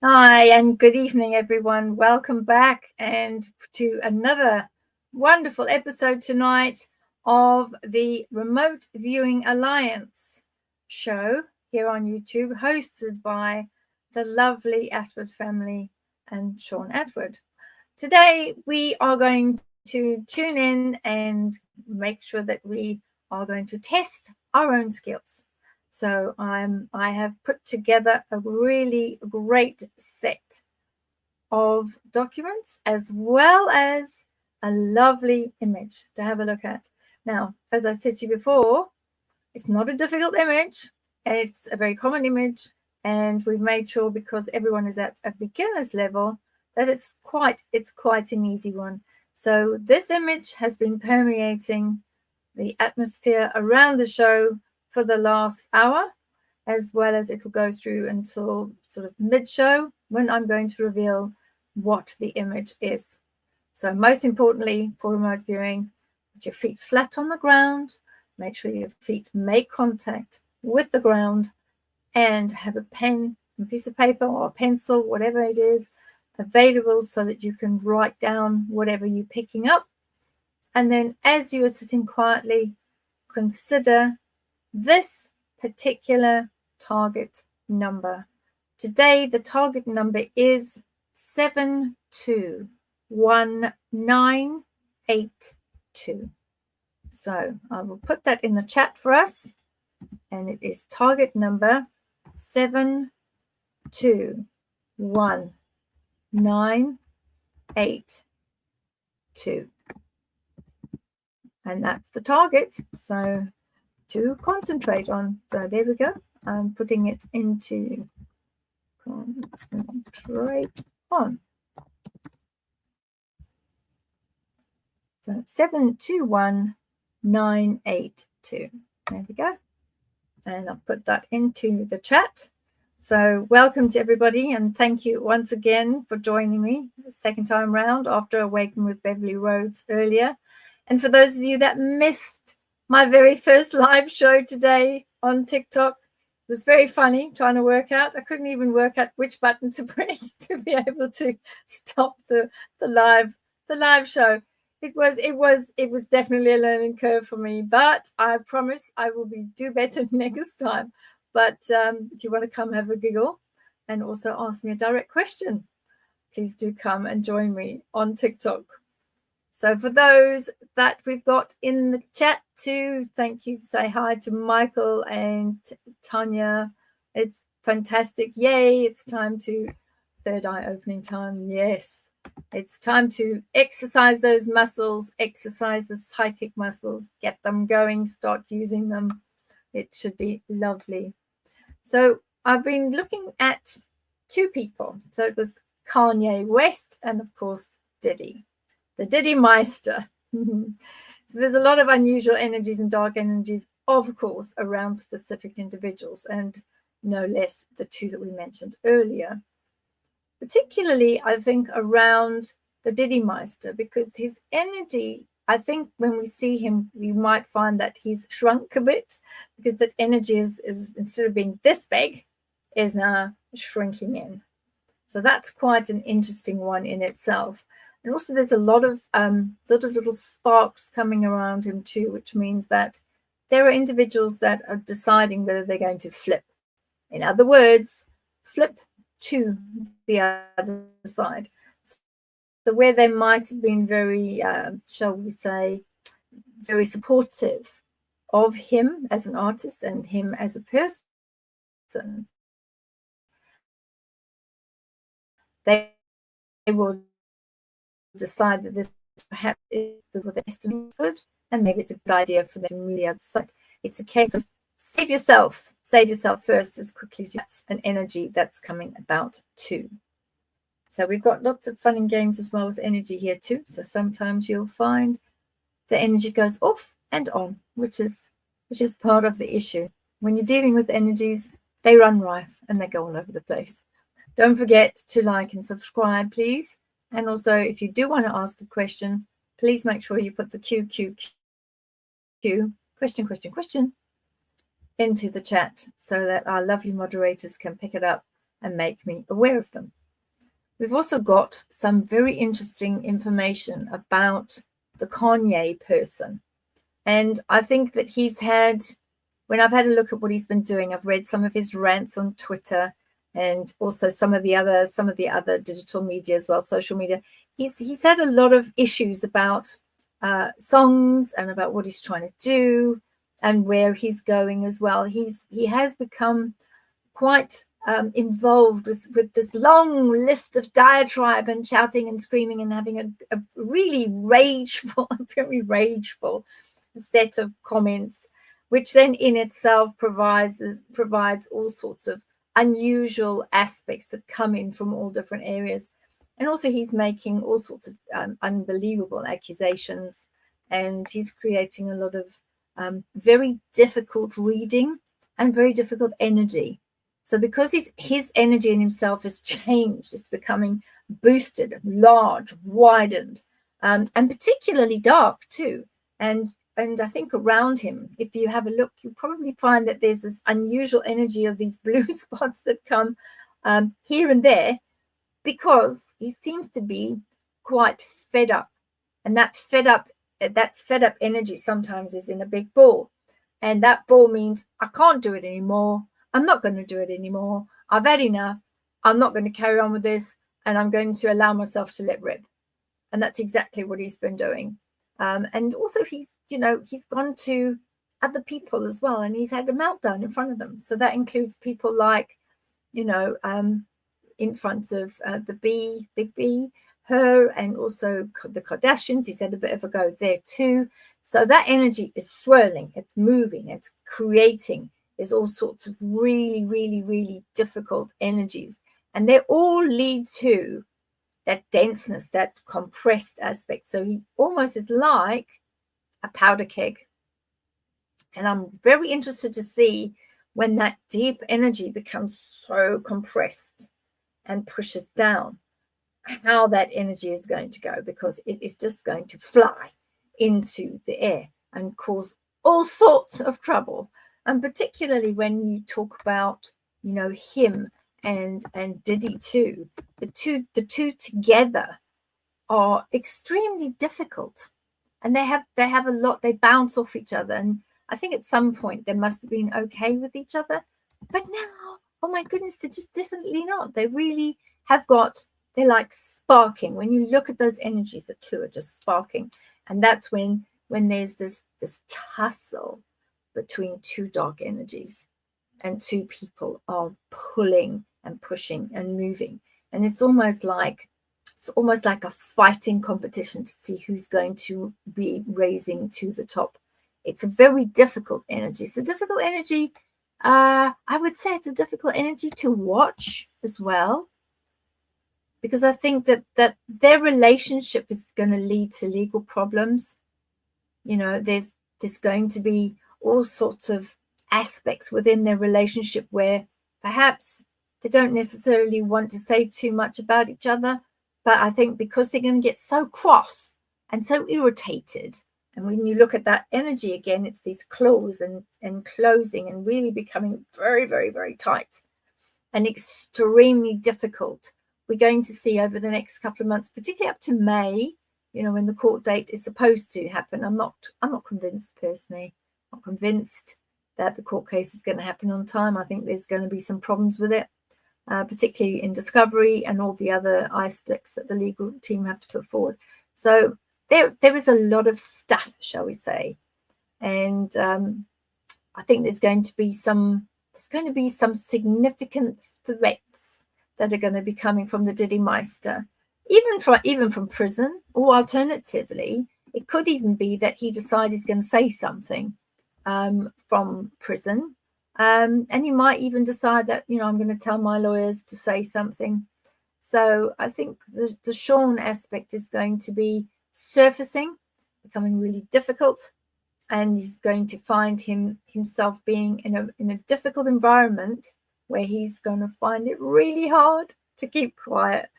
Hi, and good evening, everyone. Welcome back and to another wonderful episode tonight of the Remote Viewing Alliance show here on YouTube, hosted by the lovely Atwood family and Sean Atwood. Today, we are going to tune in and make sure that we are going to test our own skills. So I have put together a really great set of documents as well as a lovely image to have a look at. Now, as I said to you before, it's not a difficult image. It's a very common image, and we've made sure, because everyone is at a beginner's level, that it's quite an easy one. So this image has been permeating the atmosphere around the show for the last hour, as well as it'll go through until sort of mid-show, when I'm going to reveal what the image is. So most importantly for remote viewing, put your feet flat on the ground, make sure your feet make contact with the ground, and have a pen, a piece of paper or a pencil, whatever it is, available so that you can write down whatever you're picking up. And then as you are sitting quietly, consider this particular target number. Today, the target number is 721982. So I will put that in the chat for us, and it is target number 721982. And that's the target. So to concentrate on. So there we go. I'm putting it into concentrate on. So 721982. There we go. And I'll put that into the chat. So welcome to everybody, and thank you once again for joining me the second time round after Awaken with Beverly Rhodes earlier. And for those of you that missed my very first live show today on TikTok, it was very funny trying to work out. I couldn't even work out which button to press to be able to stop the live show. It was definitely a learning curve for me, but I promise I will do better next time. But if you want to come have a giggle and also ask me a direct question, please do come and join me on TikTok. So for those that we've got in the chat too, thank you. Say hi to Michael and Tanya. It's fantastic. Yay, it's time to third eye opening time. Yes, it's time to exercise those muscles, exercise the psychic muscles, get them going, start using them. It should be lovely. So I've been looking at two people. So it was Kanye West and, of course, Diddy. The Diddy Meister. So there's a lot of unusual energies and dark energies, of course, around specific individuals, and no less the two that we mentioned earlier. Particularly, I think, around the Diddy Meister, because his energy, I think when we see him, we might find that he's shrunk a bit, because that energy is instead of being this big, is now shrinking in. So that's quite an interesting one in itself. And also there's a lot of little sparks coming around him too, which means that there are individuals that are deciding whether they're going to flip. In other words, flip to the other side. So where they might have been very, shall we say, very supportive of him as an artist and him as a person, they will decide that this perhaps is the destiny good, and maybe it's a good idea for them to move the other side. It's a case of save yourself first as quickly as that's an energy that's coming about too. So we've got lots of fun and games as well with energy here too. So sometimes you'll find the energy goes off and on, which is part of the issue. When you're dealing with energies, they run rife and they go all over the place. Don't forget to like and subscribe, please. And also, if you do want to ask a question, please make sure you put the question into the chat so that our lovely moderators can pick it up and make me aware of them. We've also got some very interesting information about the Kanye person. And I think that he's had, when I've had a look at what he's been doing, I've read some of his rants on Twitter and also some of the other digital media as well, social media. He's had a lot of issues about songs and about what he's trying to do and where he's going as well. He has become quite involved with this long list of diatribe and shouting and screaming and having a really very rageful set of comments, which then in itself provides all sorts of unusual aspects that come in from all different areas. And also he's making all sorts of unbelievable accusations, and he's creating a lot of very difficult reading and very difficult energy. So because his energy in himself has changed, it's becoming boosted, large, widened, and particularly dark too. And I think around him, if you have a look, you'll probably find that there's this unusual energy of these blue spots that come here and there, because he seems to be quite fed up. And that fed up energy sometimes is in a big ball. And that ball means I can't do it anymore. I'm not going to do it anymore. I've had enough. I'm not going to carry on with this. And I'm going to allow myself to let rip. And that's exactly what he's been doing. And also he's gone to other people as well. And he's had a meltdown in front of them. So that includes people like, in front of the Big B, her, and also the Kardashians. He's had a bit of a go there too. So that energy is swirling, it's moving, it's creating. There's all sorts of really, really, really difficult energies. And they all lead to that denseness, that compressed aspect. So he almost is like a powder keg. And I'm very interested to see when that deep energy becomes so compressed and pushes down, how that energy is going to go, because it is just going to fly into the air and cause all sorts of trouble. And particularly when you talk about, him and Diddy too, the two together are extremely difficult, and they have a lot. They bounce off each other, and I think at some point they must have been okay with each other, but now, oh my goodness, they're just definitely not. They really have got. They're like sparking. When you look at those energies, the two are just sparking, and that's when there's this tussle between two dark energies, and two people are pulling and pushing and moving, and it's almost like a fighting competition to see who's going to be raising to the top. It's a very difficult energy. It's a difficult energy. I would say it's a difficult energy to watch as well, because I think that their relationship is going to lead to legal problems. There's going to be all sorts of aspects within their relationship where perhaps they don't necessarily want to say too much about each other, but I think because they're going to get so cross and so irritated, and when you look at that energy again, it's these claws and closing and really becoming very, very, very tight and extremely difficult. We're going to see over the next couple of months, particularly up to May, when the court date is supposed to happen. I'm not convinced personally. I'm not convinced that the court case is going to happen on time. I think there's going to be some problems with it, particularly in discovery and all the other aspects that the legal team have to put forward. So there is a lot of stuff, shall we say, and I think there's going to be some significant threats that are going to be coming from the Diddy Meister, even from prison, or alternatively, it could even be that he decides he's going to say something from prison, and he might even decide that I'm going to tell my lawyers to say something. So I think the Sean aspect is going to be surfacing, becoming really difficult, and he's going to find himself being in a difficult environment where he's going to find it really hard to keep quiet.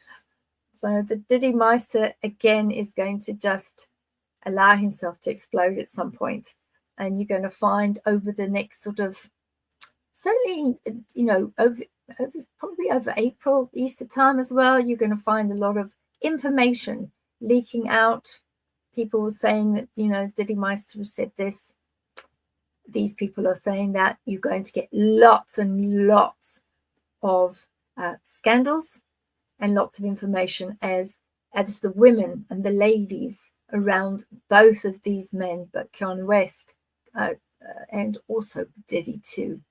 So the Diddy Meister again is going to just allow himself to explode at some point, and you're going to find over the next sort of certainly probably over April, Easter time as well, you're going to find a lot of information leaking out. People were saying that, you know, Diddy Meister said this. These people are saying that. You're going to get lots and lots of scandals and lots of information as the women and the ladies around both of these men, but Kanye West and also Diddy too.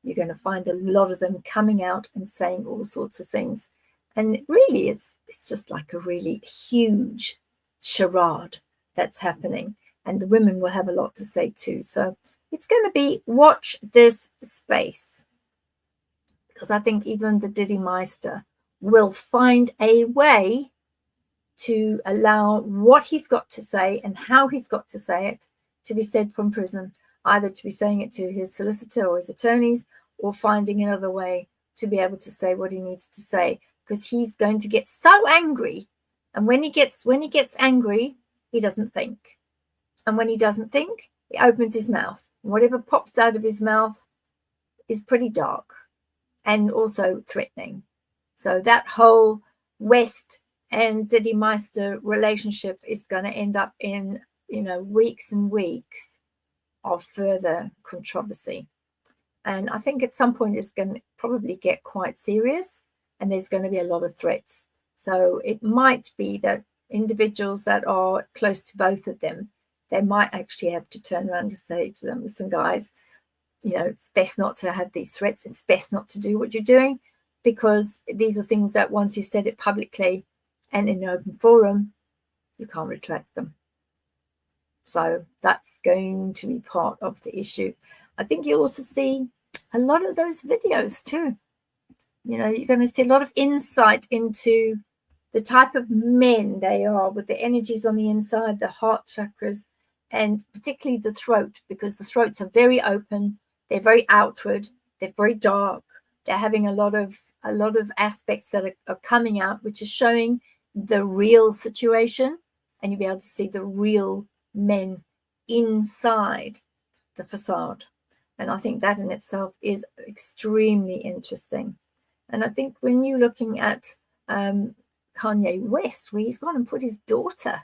You're going to find a lot of them coming out and saying all sorts of things. And really, it's just like a really huge charade that's happening. And the women will have a lot to say too. So it's going to be watch this space. Because I think even the Diddy Meister will find a way to allow what he's got to say and how he's got to say it to be said from prison, either to be saying it to his solicitor or his attorneys, or finding another way to be able to say what he needs to say, because he's going to get so angry. And when he gets angry, he doesn't think. And when he doesn't think, he opens his mouth. And whatever pops out of his mouth is pretty dark and also threatening. So that whole West and Diddy Meister relationship is going to end up in, you know, weeks and weeks of further controversy. And I think at some point it's going to probably get quite serious, and there's going to be a lot of threats. So it might be that individuals that are close to both of them, they might actually have to turn around and say to them, listen, guys, you know, it's best not to have these threats. It's best not to do what you're doing, because these are things that once you've said it publicly and in an open forum, you can't retract them. So that's going to be part of the issue. I think you also see a lot of those videos too. You know, you're going to see a lot of insight into the type of men they are, with the energies on the inside, the heart chakras, and particularly the throat, because the throats are very open. They're very outward. They're very dark. They're having a lot of aspects that are coming out, which is showing the real situation, and you'll be able to see the real men inside the facade. And I think that in itself is extremely interesting. And I think when you're looking at Kanye West, where he's gone and put his daughter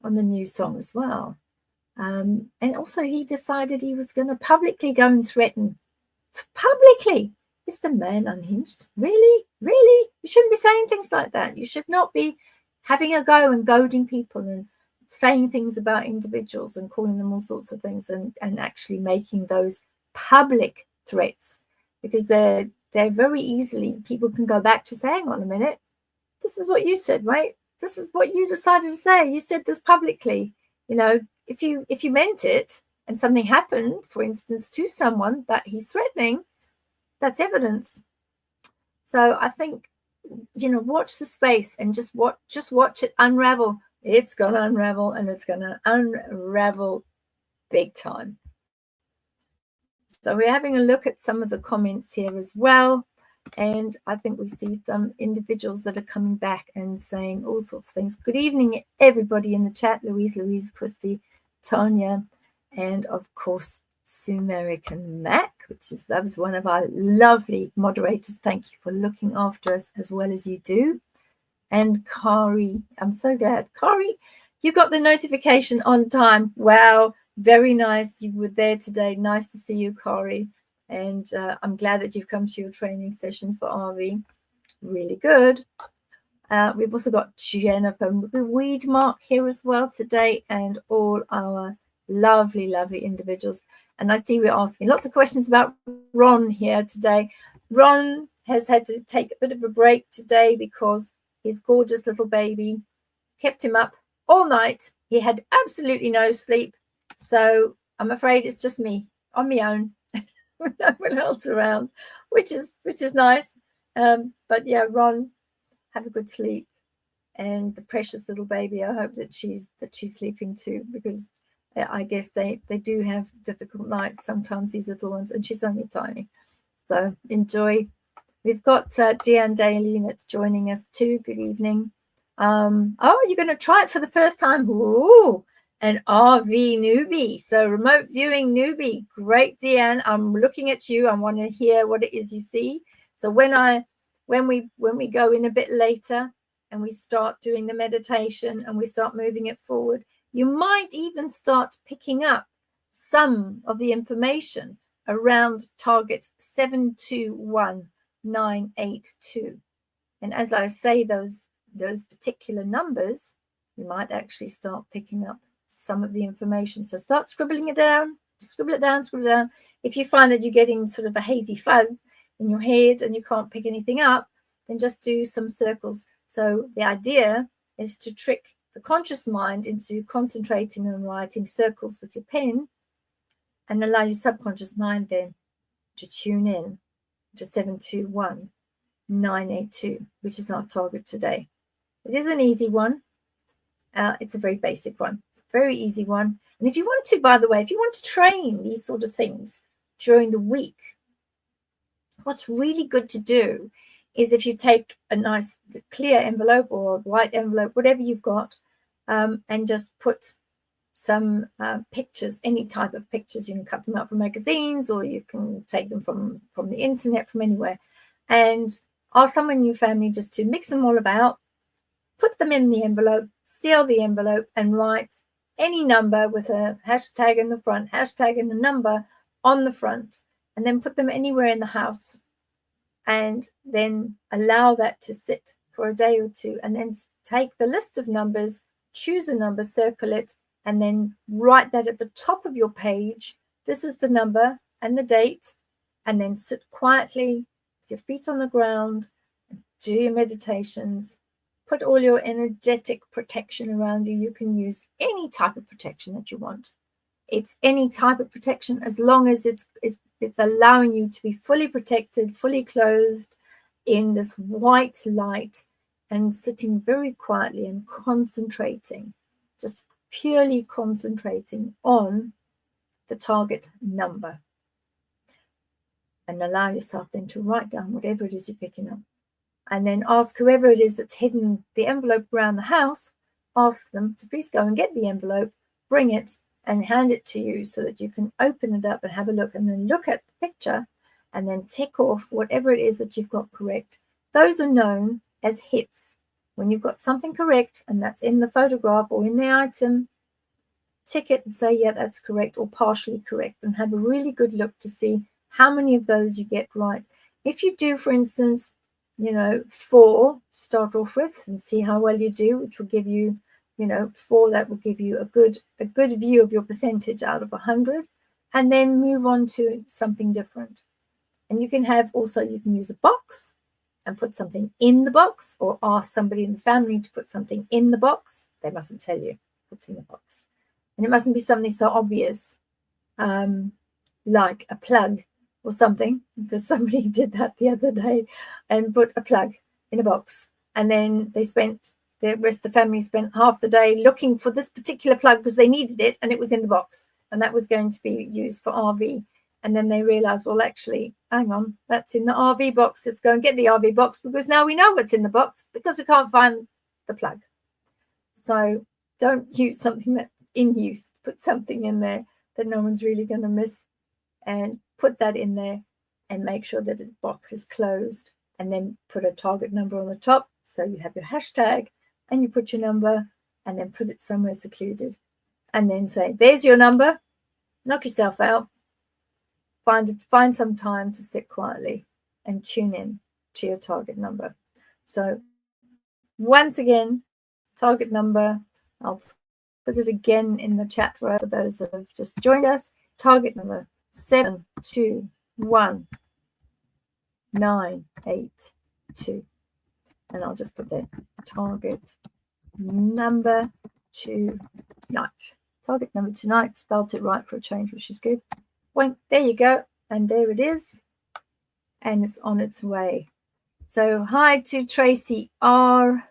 on the new song as well. And also he decided he was going to publicly go and threaten. Publicly. Is the man unhinged? Really? Really? You shouldn't be saying things like that. You should not be having a go and goading people and saying things about individuals and calling them all sorts of things, and actually making those public threats, because they're very easily, people can go back to saying, hang on a minute, this is what you said, right? This is what you decided to say. You said this publicly. You know, if you meant it and something happened, for instance, to someone that he's threatening, that's evidence. So I think, you know, watch the space and just watch it unravel. It's going to unravel, and it's going to unravel big time. So we're having a look at some of the comments here as well. And I think we see some individuals that are coming back and saying all sorts of things. Good evening, everybody in the chat. Louise, Christy, Tanya, and of course, American Mac, that was one of our lovely moderators. Thank you for looking after us as well as you do. And Kari, I'm so glad. Kari, you got the notification on time. Wow, very nice. You were there today. Nice to see you, Kari. And I'm glad that you've come to your training session for RV. Really good. We've also got Jennifer Weedmark here as well today, and all our lovely, lovely individuals. And I see we're asking lots of questions about Ron here today. Ron has had to take a bit of a break today because his gorgeous little baby kept him up all night. He had absolutely no sleep. So I'm afraid it's just me on my own with no one else around, which is nice. But yeah, Ron, have a good sleep. And the precious little baby, I hope that she's sleeping too, because I guess they do have difficult nights sometimes, these little ones, and she's only tiny. So enjoy. We've got Deanne Daly that's joining us too. Good evening. Oh, you're going to try it for the first time. Ooh, an RV newbie. So remote viewing newbie. Great, Deanne. I'm looking at you. I want to hear what it is you see. So when we go in a bit later and we start doing the meditation and we start moving it forward, you might even start picking up some of the information around target 721982. And as I say those particular numbers, you might actually start picking up some of the information. So start scribbling it down, scribble it down. If you find that you're getting sort of a hazy fuzz in your head and you can't pick anything up, then just do some circles. So the idea is to trick the conscious mind into concentrating on writing circles with your pen and allow your subconscious mind then to tune in to 721982, which is our target today. It is an easy one. It's a very basic one. It's a very easy one. And if you want to, by the way, if you want to train these sort of things during the week, what's really good to do is if you take a nice clear envelope or a white envelope, whatever you've got, and just put some pictures, any type of pictures. You can cut them out from magazines or you can take them from the internet, from anywhere, and ask someone in your family just to mix them all about, put them in the envelope, seal the envelope, and write any number with a hashtag in the front, hashtag and the number on the front, and then put them anywhere in the house, and then allow that to sit for a day or two, and then take the list of numbers, choose a number, circle it, and then write that at the top of your page. This is the number and the date, and then sit quietly with your feet on the ground and do your meditations. Put all your energetic protection around you. You can use any type of protection that you want. It's any type of protection as long as it's allowing you to be fully protected, fully clothed in this white light and sitting very quietly and concentrating, just purely concentrating on the target number. And allow yourself then to write down whatever it is you're picking up. And then ask whoever it is that's hidden the envelope around the house, ask them to please go and get the envelope, bring it and hand it to you so that you can open it up and have a look, and then look at the picture and then tick off whatever it is that you've got correct. Those are known as hits. When you've got something correct and that's in the photograph or in the item, tick it and say, yeah, that's correct or partially correct, and have a really good look to see how many of those you get right. If you do, for instance, 4 start off with and see how well you do, which will give you, 4, that will give you a good view of your percentage out of 100, and then move on to something different. And you can use a box and put something in the box, or ask somebody in the family to put something in the box. They mustn't tell you what's in the box. And it mustn't be something so obvious, like a plug or something, because somebody did that the other day and put a plug in a box. And then the rest of the family spent half the day looking for this particular plug because they needed it and it was in the box. And that was going to be used for RV. And then they realized, well, actually, hang on, that's in the RV box. Let's go and get the RV box because now we know what's in the box because we can't find the plug. So don't use something that's in use. Put something in there that no one's really going to miss, and put that in there and make sure that the box is closed, and then put a target number on the top. So you have your hashtag and you put your number, and then put it somewhere secluded, and then say, there's your number. Knock yourself out. Find some time to sit quietly and tune in to your target number. So once again, target number, I'll put it again in the chat for those that have just joined us. Target number 721982. And I'll just put the target number tonight. Target number tonight, spelt it right for a change, which is good. Point, there you go. And there it is. And it's on its way. So hi to Tracy R.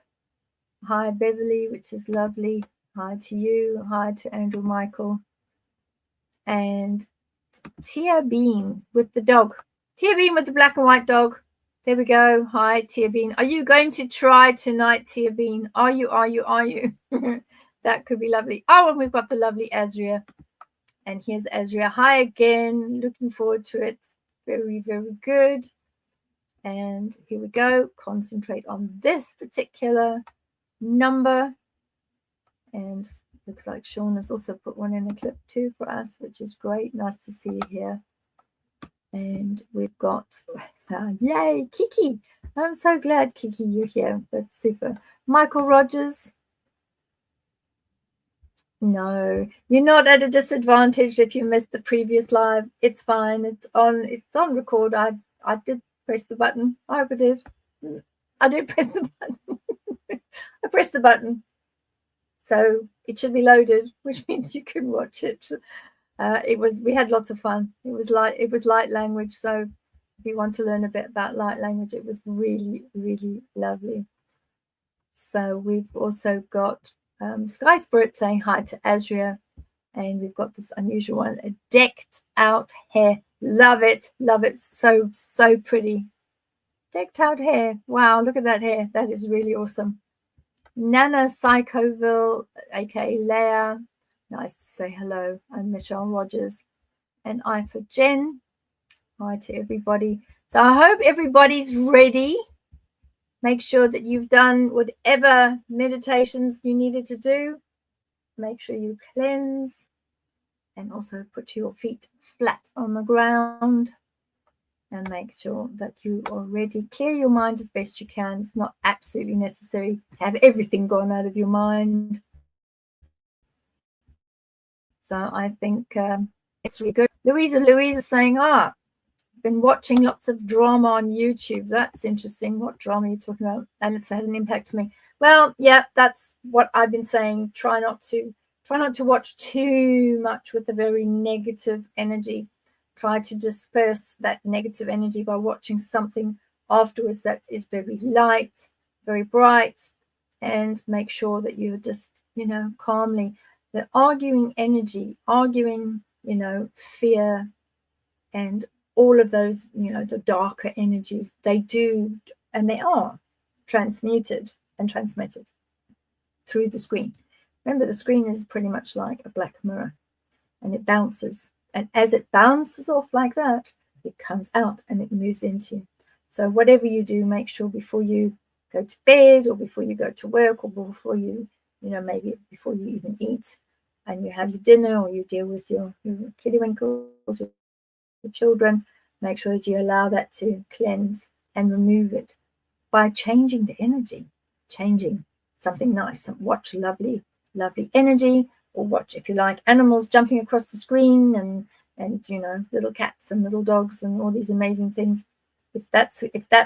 Hi Beverly, which is lovely. Hi to you. Hi to Andrew Michael. And Tia Bean with the dog. Tia Bean with the black and white dog. There we go. Hi, Tia Bean. Are you going to try tonight, Tia Bean? Are you? That could be lovely. Oh, and we've got the lovely Asria. And here's Asria. Hi again. Looking forward to it. Very, very good. And here we go. Concentrate on this particular number. And looks like Sean has also put one in the clip too for us, which is great. Nice to see you here. And we've got, yay, Kiki. I'm so glad, Kiki, you're here. That's super. Michael Rogers. No, you're not at a disadvantage if you missed the previous live. It's fine. It's on record. I did press the button. I hope I did. I did press the button. I pressed the button. So it should be loaded, which means you can watch it. We had lots of fun. It was light language. So if you want to learn a bit about light language, it was really, really lovely. So we've also got Sky Spirit saying hi to Asria. And we've got this unusual one, a decked out hair. Love it. Love it. So, so pretty. Decked out hair. Wow, look at that hair. That is really awesome. Nana Psychoville, aka Leah. Nice to say hello. I'm Michelle Rogers. And I for Jen. Hi to everybody. So I hope everybody's ready. Make sure that you've done whatever meditations you needed to do. Make sure you cleanse and also put your feet flat on the ground and make sure that you already clear your mind as best you can. It's not absolutely necessary to have everything gone out of your mind. So I think it's really good. Louise is saying, been watching lots of drama on YouTube. That's interesting. What drama are you talking about? And it's had an impact on me. Well, yeah, that's what I've been saying. Try not to watch too much with a very negative energy. Try to disperse that negative energy by watching something afterwards that is very light, very bright, and make sure that you're just, calmly. The arguing energy, fear, and all of those, the darker energies, they do, and they are transmuted and transmitted through the screen. Remember, the screen is pretty much like a black mirror, and it bounces. And as it bounces off like that, it comes out and it moves into you. So whatever you do, make sure before you go to bed or before you go to work or before you, maybe before you even eat and you have your dinner or you deal with your kiddywinkles, your children, make sure that you allow that to cleanse and remove it by changing the energy, changing something nice. Watch lovely energy, or watch, if you like, animals jumping across the screen and little cats and little dogs and all these amazing things. If that's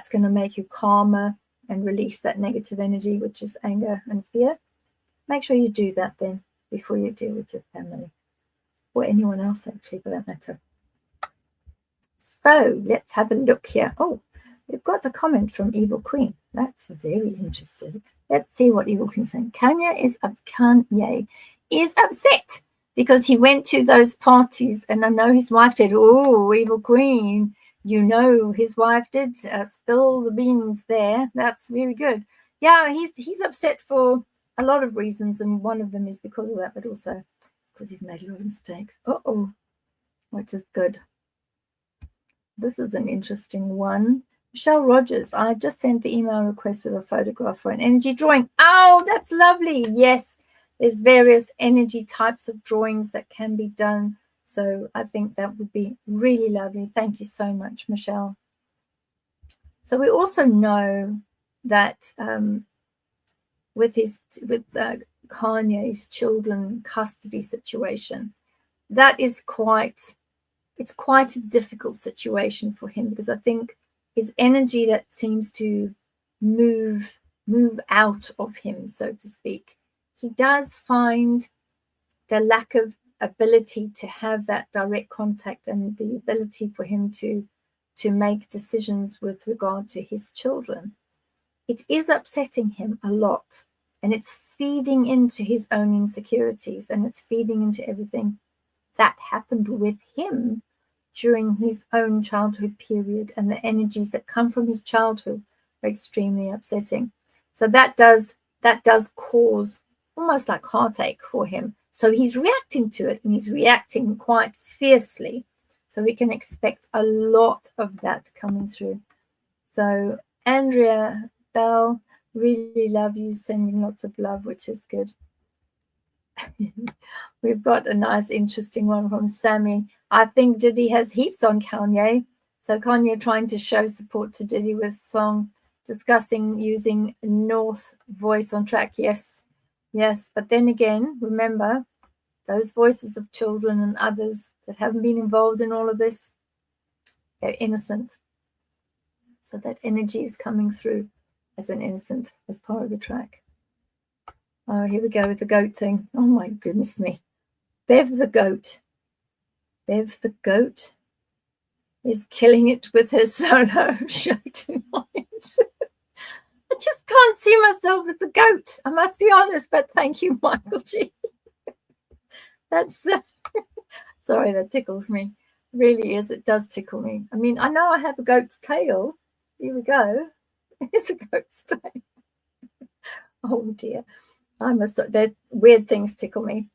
going to make you calmer and release that negative energy, which is anger and fear, make sure you do that then before you deal with your family or anyone else, actually, for that matter. So let's have a look here. Oh, we've got a comment from Evil Queen. That's very interesting. Let's see what Evil Queen's saying. Kanye is upset because he went to those parties, and I know his wife did. Oh, Evil Queen, his wife did spill the beans there. That's very good. Yeah, he's upset for a lot of reasons, and one of them is because of that, but also because he's made a lot of mistakes. Which is good. This is an interesting one. Michelle Rogers, I just sent the email request with a photograph for an energy drawing. Oh, that's lovely. Yes, there's various energy types of drawings that can be done. So I think that would be really lovely. Thank you so much, Michelle. So we also know that with Kanye's children custody situation, that is quite a difficult situation for him, because I think his energy that seems to move out of him, so to speak, he does find the lack of ability to have that direct contact and the ability for him to make decisions with regard to his children. It is upsetting him a lot, and it's feeding into his own insecurities, and it's feeding into everything that happened with him during his own childhood period, and the energies that come from his childhood are extremely upsetting. So that does cause almost like heartache for him. So he's reacting to it, and he's reacting quite fiercely. So we can expect a lot of that coming through. So Andrea Bell, really love you, sending lots of love, which is good. We've got a nice, interesting one from Sammy. I think Diddy has heaps on Kanye. So Kanye trying to show support to Diddy with song discussing using North voice on track. Yes, yes. But then again, remember, those voices of children and others that haven't been involved in all of this, they're innocent. So that energy is coming through as an innocent, as part of the track. Oh, here we go with the goat thing. Oh my goodness me. Bev the goat. Bev the goat is killing it with her solo show tonight. I just can't see myself as a goat. I must be honest, but thank you, Michael G. That's sorry, that tickles me. Really is. It does tickle me. I mean, I know I have a goat's tail. Here we go. It's a goat's tail. Oh dear. I must. That weird things tickle me.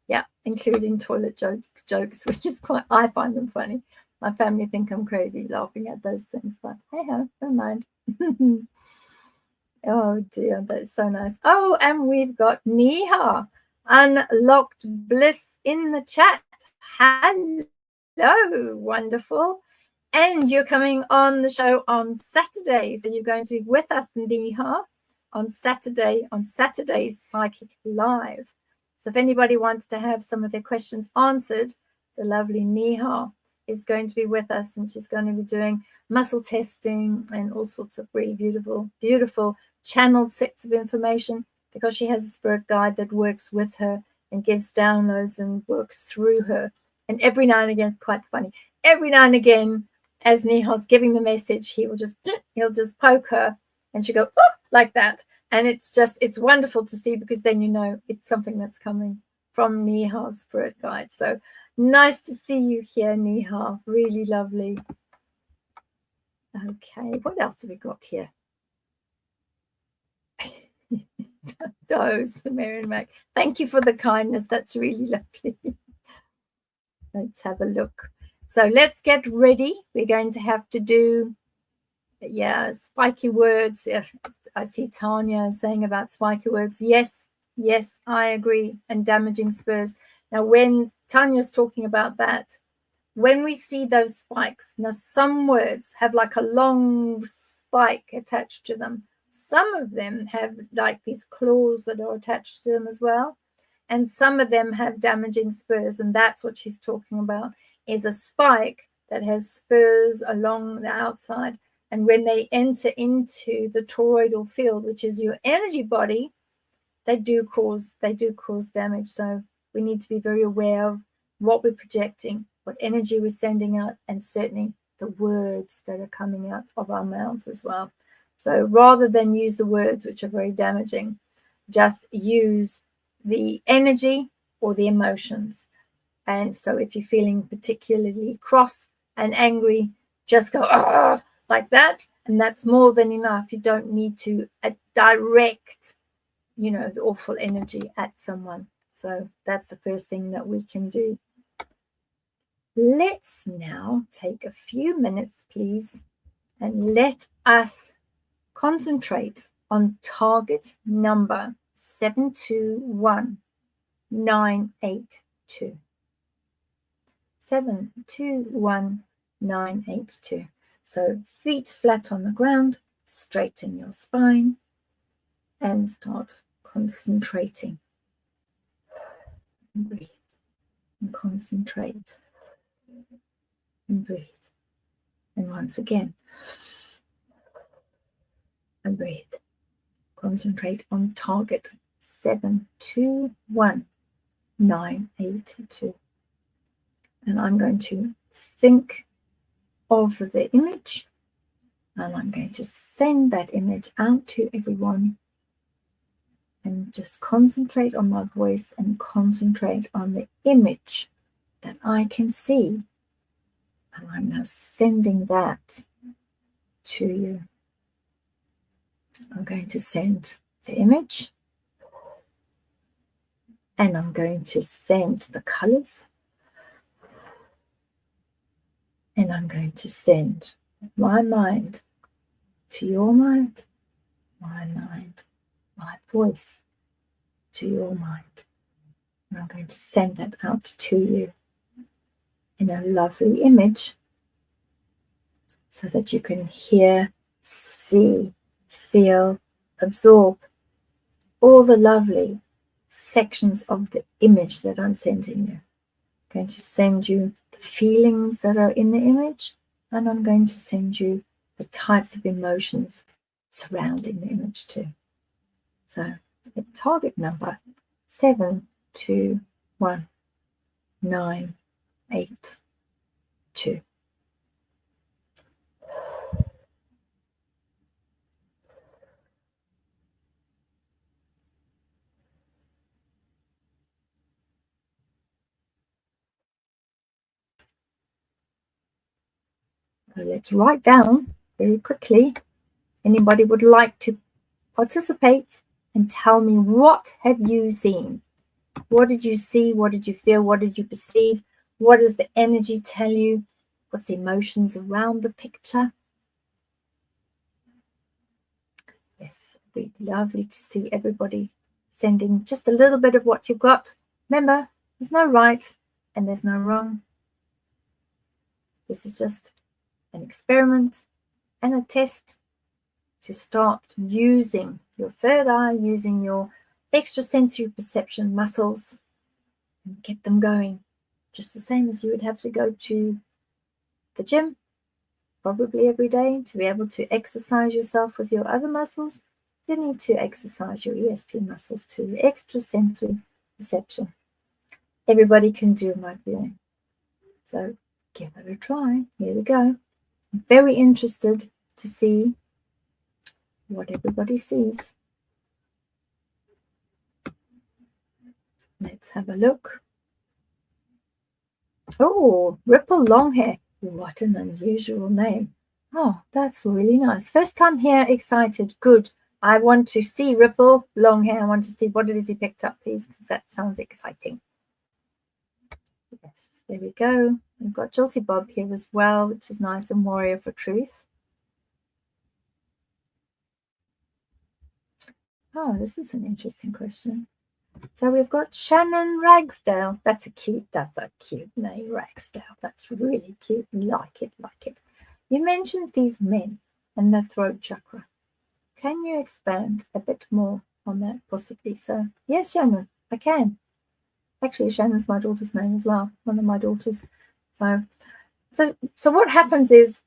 Yeah, including toilet jokes, which is quite. I find them funny. My family think I'm crazy laughing at those things, but hey ho, don't mind. Oh dear, that's so nice. Oh, and we've got Neha, Unlocked Bliss in the chat. Hello, wonderful. And you're coming on the show on Saturday. So you're going to be with us, Neha, on Saturday's Psychic Live. So if anybody wants to have some of their questions answered, the lovely Neha is going to be with us, and she's going to be doing muscle testing and all sorts of really beautiful, beautiful channeled sets of information, because she has a spirit guide that works with her and gives downloads and works through her. And every now and again, quite funny, every now and again, as Neha's giving the message, he'll just poke her and she'll go, oh, like that. And it's wonderful to see, because then you know it's something that's coming from Neha's spirit guide. So nice to see you here, Neha. Really lovely. Okay, what else have we got here? Those, Marion Mac. Thank you for the kindness. That's really lovely. Let's have a look. So let's get ready. We're going to have to do, spiky words. I see Tanya saying about spiky words. Yes, I agree. And damaging spurs. Now, when Tanya's talking about that, when we see those spikes, now some words have like a long spike attached to them. Some of them have like these claws that are attached to them as well. And some of them have damaging spurs. And that's what she's talking about, is a spike that has spurs along the outside. And when they enter into the toroidal field, which is your energy body, they do cause damage. So we need to be very aware of what we're projecting, what energy we're sending out, and certainly the words that are coming out of our mouths as well. So rather than use the words, which are very damaging, just use the energy or the emotions. And so if you're feeling particularly cross and angry, just go, ah, like that. And that's more than enough. You don't need to direct, the awful energy at someone. So that's the first thing that we can do. Let's now take a few minutes, please, and let us concentrate on target number 721982. 721982. So feet flat on the ground, straighten your spine, and start concentrating. And breathe. And concentrate. And breathe. And once again. And breathe. Concentrate on target 721982. And I'm going to think of the image, and I'm going to send that image out to everyone, and just concentrate on my voice and concentrate on the image that I can see. And I'm now sending that to you. I'm going to send the image, and I'm going to send the colors, and I'm going to send my mind to your mind, my voice to your mind. And I'm going to send that out to you in a lovely image so that you can hear, see, feel, absorb all the lovely sections of the image that I'm sending you. I'm going to send you the feelings that are in the image, and I'm going to send you the types of emotions surrounding the image too. So the target number 721982. So let's write down very quickly. Anybody would like to participate and tell me, what have you seen? What did you see? What did you feel? What did you perceive? What does the energy tell you? What's the emotions around the picture? Yes, it'd be lovely to see everybody sending just a little bit of what you've got. Remember, there's no right and there's no wrong. This is just an experiment and a test to start using your third eye, using your extrasensory perception muscles, and get them going. Just the same as you would have to go to the gym probably every day to be able to exercise yourself with your other muscles. You need to exercise your ESP muscles too, extrasensory perception. Everybody can do my feeling. So give it a try. Here we go. I'm very interested to see what everybody sees. Let's have a look. Oh, Ripple Longhair. What an unusual name. Oh, that's really nice. First time here, excited. Good. I want to see Ripple Longhair. I want to see what it is he picked up, please, because that sounds exciting. Yes, there we go. We've got Josie Bob here as well, which is nice, and Warrior for Truth. Oh, this is an interesting question. So we've got Shannon Ragsdale. That's a cute name, Ragsdale. That's really cute. Like it. You mentioned these men and the throat chakra. Can you expand a bit more on that, possibly? So, yes, Shannon, I can. Actually, Shannon's my daughter's name as well, one of my daughters. So what happens is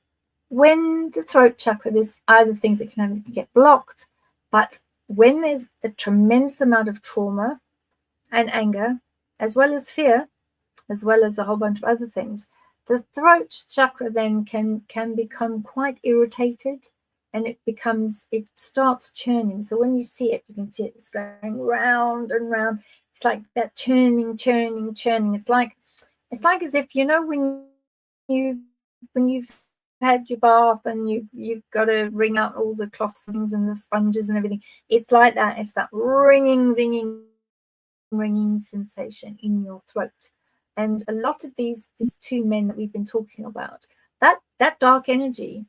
when the throat chakra, there's either things that can get blocked, but when there's a tremendous amount of trauma and anger, as well as fear, as well as a whole bunch of other things, the throat chakra then can become quite irritated, and it starts churning. So when you see it, you can see it's going round and round. It's like that churning. It's like as if, when you've had your bath and you've got to wring out all the cloths and things and the sponges and everything. It's like that. It's that ringing sensation in your throat. And a lot of these two men that we've been talking about, that dark energy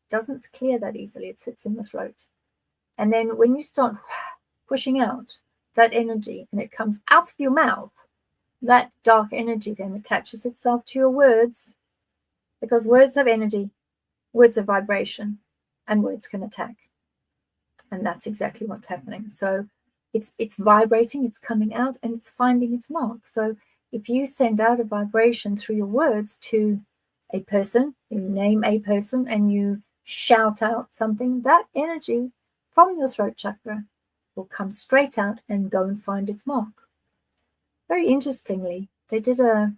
doesn't clear that easily. It sits in the throat. And then when you start pushing out that energy and it comes out of your mouth, that dark energy then attaches itself to your words, because words have energy, words have vibration, and words can attack. And that's exactly what's happening. So it's vibrating, it's coming out, and it's finding its mark. So if you send out a vibration through your words to a person, you name a person, and you shout out something, that energy from your throat chakra will come straight out and go and find its mark. Very interestingly, they did an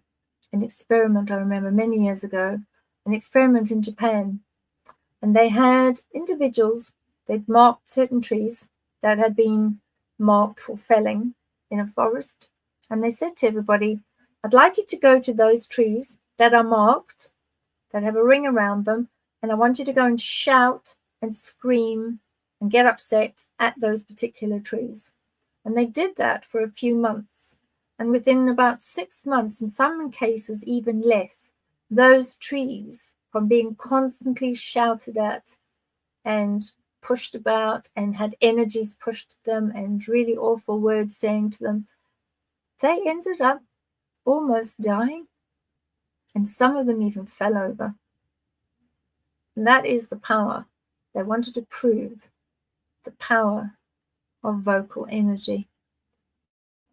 experiment, I remember many years ago, an experiment in Japan, and they had individuals, they'd marked certain trees that had been marked for felling in a forest, and they said to everybody, I'd like you to go to those trees that are marked, that have a ring around them, and I want you to go and shout and scream and get upset at those particular trees. And they did that for a few months. And within about 6 months, in some cases even less, those trees, from being constantly shouted at and pushed about and had energies pushed to them and really awful words saying to them, they ended up almost dying. And some of them even fell over. And that is the power. They wanted to prove the power of vocal energy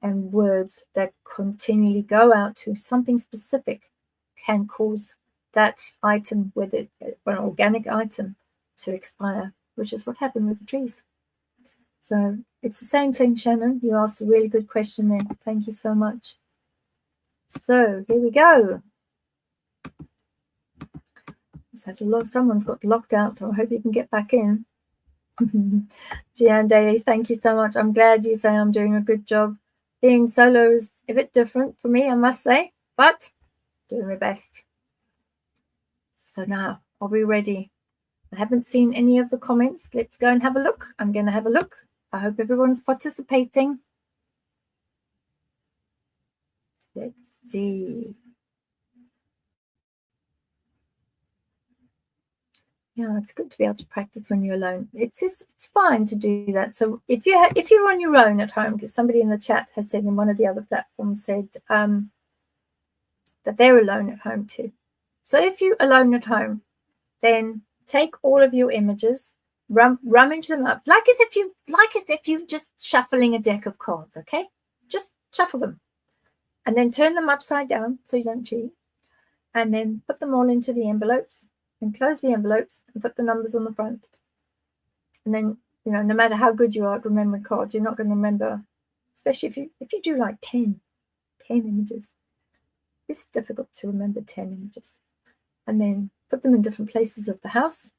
and words that continually go out to something specific can cause that item, whether an organic item, to expire, which is what happened with the trees. So it's the same thing, Shannon. You asked a really good question there. Thank you so much. So here we go. Someone's got locked out. I hope you can get back in. Deanne Daly, thank you so much. I'm glad you say I'm doing a good job. Being solo is a bit different for me, I must say, but doing my best. So now, are we ready? I haven't seen any of the comments. Let's go and have a look. I'm going to have a look. I hope everyone's participating. Let's see. Yeah, it's good to be able to practice when you're alone. It's fine to do that. So if you're on your own at home, because somebody in the chat has said in one of the other platforms said that they're alone at home too. So if you're alone at home, then take all of your images, rummage them up, like as if you're just shuffling a deck of cards. Okay, just shuffle them, and then turn them upside down so you don't cheat, and then put them all into the envelopes. And close the envelopes and put the numbers on the front. And then, no matter how good you are at remembering cards, you're not going to remember, especially if you do like 10 images. It's difficult to remember 10 images. And then put them in different places of the house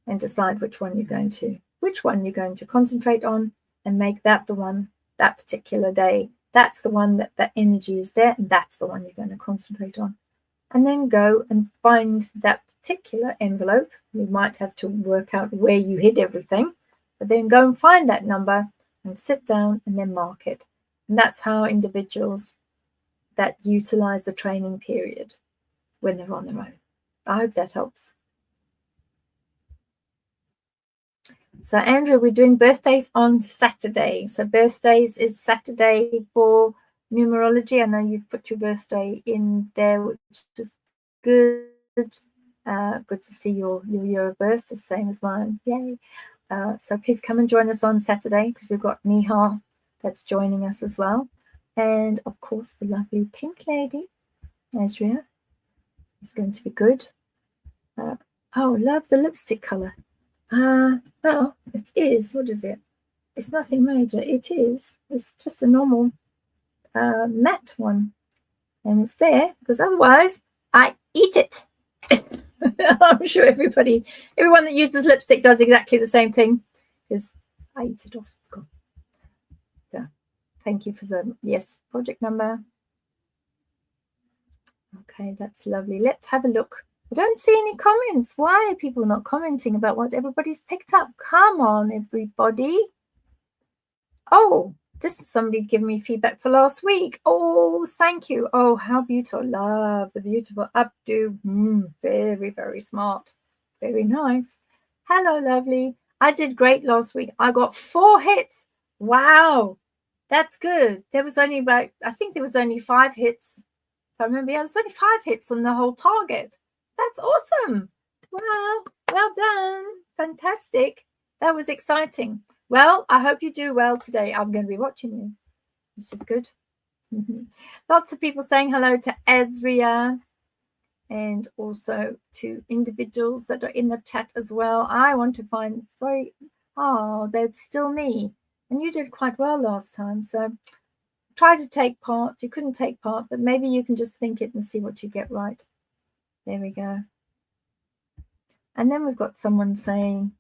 and decide which one you're going to concentrate on, and make that the one that particular day. That's the one that energy is there, and that's the one you're going to concentrate on. And then go and find that particular envelope. You might have to work out where you hid everything, but then go and find that number and sit down and then mark it. And that's how individuals that utilize the training period when they're on their own. I hope that helps. So Andrew, we're doing birthdays on Saturday. So birthdays is Saturday for numerology. I know you've put your birthday in there, which is good. Good to see your year of birth, the same as mine. Yay. So please come and join us on Saturday, because we've got Neha that's joining us as well. And of course, the lovely pink lady, Asria, is going to be good. Love the lipstick color. Well, it is. What is it? It's nothing major. It's just a normal matte one, and it's there because otherwise I eat it. I'm sure everyone that uses lipstick does exactly the same thing, because I eat it off. It's gone. So thank you for the project number. Okay, that's lovely. Let's have a look. I don't see any comments. Why are people not commenting about what everybody's picked up? Come on, everybody. Oh, this is somebody giving me feedback for last week. Oh, thank you. Oh, how beautiful. Love the beautiful updo. Very, very smart. Very nice. Hello, lovely. I did great last week. I got 4 hits. Wow. That's good. There was only I think there was only 5 hits. If I remember, there was only 5 hits on the whole target. That's awesome. Wow. Well done. Fantastic. That was exciting. Well, I hope you do well today. I'm going to be watching you, which is good. Lots of people saying hello to Asria, and also to individuals that are in the chat as well. I want to find, that's still me. And you did quite well last time. So try to take part. You couldn't take part, but maybe you can just think it and see what you get right. There we go. And then we've got someone saying,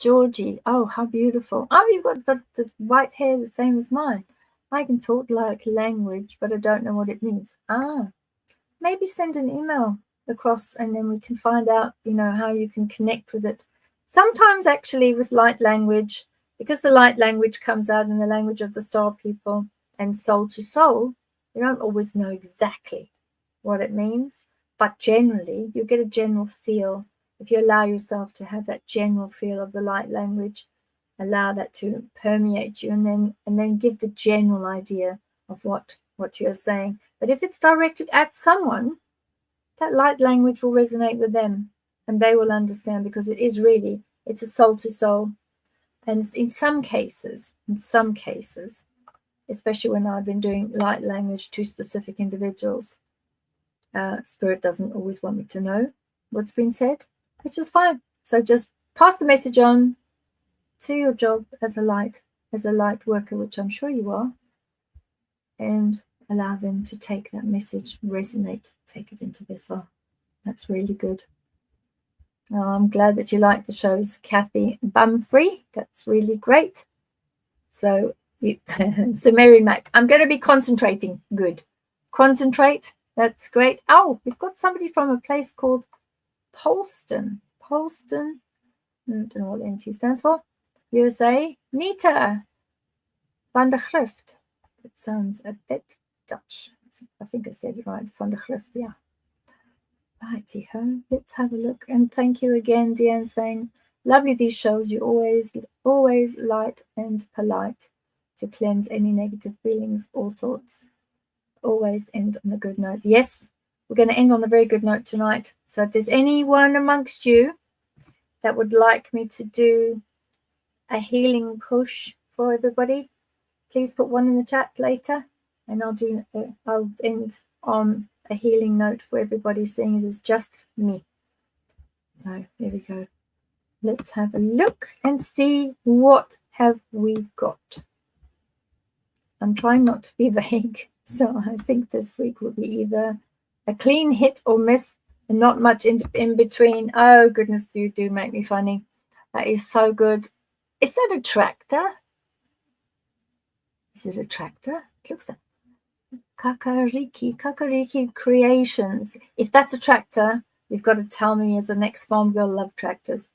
Georgie, oh, how beautiful. Oh, you've got the white hair the same as mine. I can talk like language, but I don't know what it means. Maybe send an email across, and then we can find out, how you can connect with it. Sometimes actually with light language, because the light language comes out in the language of the star people and soul to soul, you don't always know exactly what it means, but generally you get a general feel. if you allow yourself to have that general feel of the light language, allow that to permeate you, and then give the general idea of what you're saying. But if it's directed at someone, that light language will resonate with them, and they will understand, because it's a soul to soul. And in some cases, especially when I've been doing light language to specific individuals, Spirit doesn't always want me to know what's been said, which is fine. So just pass the message on to your job as a light worker, which I'm sure you are, and allow them to take that message, resonate, take it into their soul. That's really good. I'm glad that you like the shows, Kathy Bumfrey. That's really great. So, so Mary Mac, I'm going to be concentrating. Good. Concentrate. That's great. Oh, we've got somebody from a place called Polston. Polston. I don't know what the NT stands for. USA. Nita van der Grift. It sounds a bit Dutch. I think I said it right. Van der Grift, yeah. Righty ho. Let's have a look. And thank you again, Deanne, saying, lovely these shows. You're always light and polite to cleanse any negative feelings or thoughts. Always end on a good note. Yes, we're going to end on a very good note tonight. So if there's anyone amongst you that would like me to do a healing push for everybody, please put one in the chat later, and I'll end on a healing note for everybody, seeing as it's just me. So there we go. Let's have a look and see what have we got. I'm trying not to be vague, so I think this week will be either a clean hit or miss, and not much in between. Oh goodness, you do make me funny. That is so good. Is that a tractor? Is it a tractor? It looks like Kakariki Creations. If that's a tractor, you've got to tell me, as an ex-farm girl, love tractors.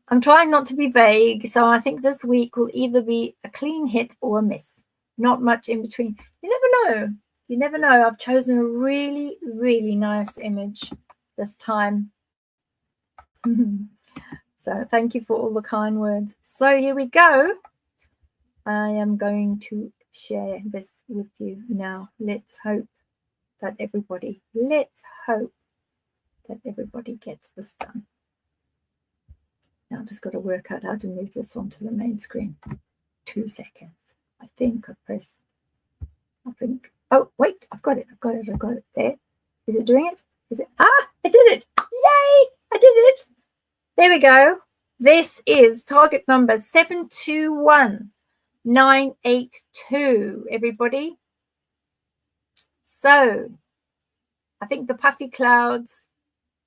I'm trying not to be vague, so I think this week will either be a clean hit or a miss. Not much in between. You never know. I've chosen a really, really nice image this time. So thank you for all the kind words. So here we go. I am going to share this with you now. Let's hope that everybody gets this done. Now I've just got to work out how to move this onto the main screen. 2 seconds. I think. Oh, wait, I've got it. There. Is it doing it? I did it. Yay, I did it. There we go. This is target number 721982, everybody. So I think the puffy clouds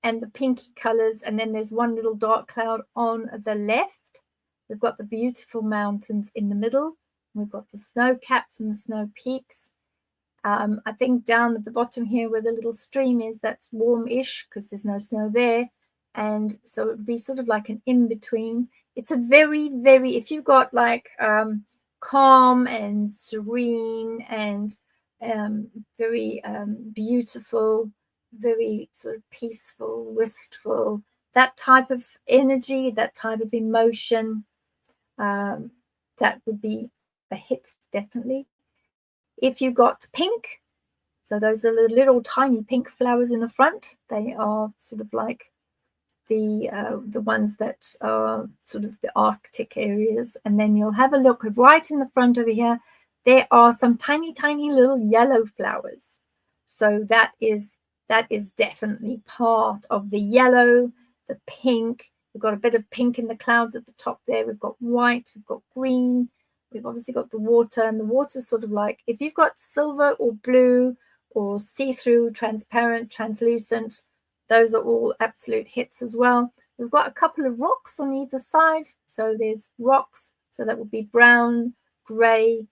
and the pinky colors, and then there's one little dark cloud on the left. We've got the beautiful mountains in the middle. We've got the snow caps and the snow peaks. I think down at the bottom here where the little stream is, that's warm-ish because there's no snow there. And so it would be sort of like an in-between. It's a very, very, if you've got like calm and serene and very beautiful, very sort of peaceful, wistful, that type of energy, that type of emotion, that would be a hit, definitely. If you got pink, so those are the little tiny pink flowers in the front, they are sort of like the ones that are sort of the Arctic areas. And then you'll have a look right in the front over here. There are some tiny, tiny little yellow flowers. So that is definitely part of the yellow, the pink. We've got a bit of pink in the clouds at the top there. We've got white, we've got green. We've obviously got the water, and the water's sort of like, if you've got silver or blue or see-through, transparent, translucent, those are all absolute hits as well. We've got a couple of rocks on either side. So there's rocks, so that would be brown, grey,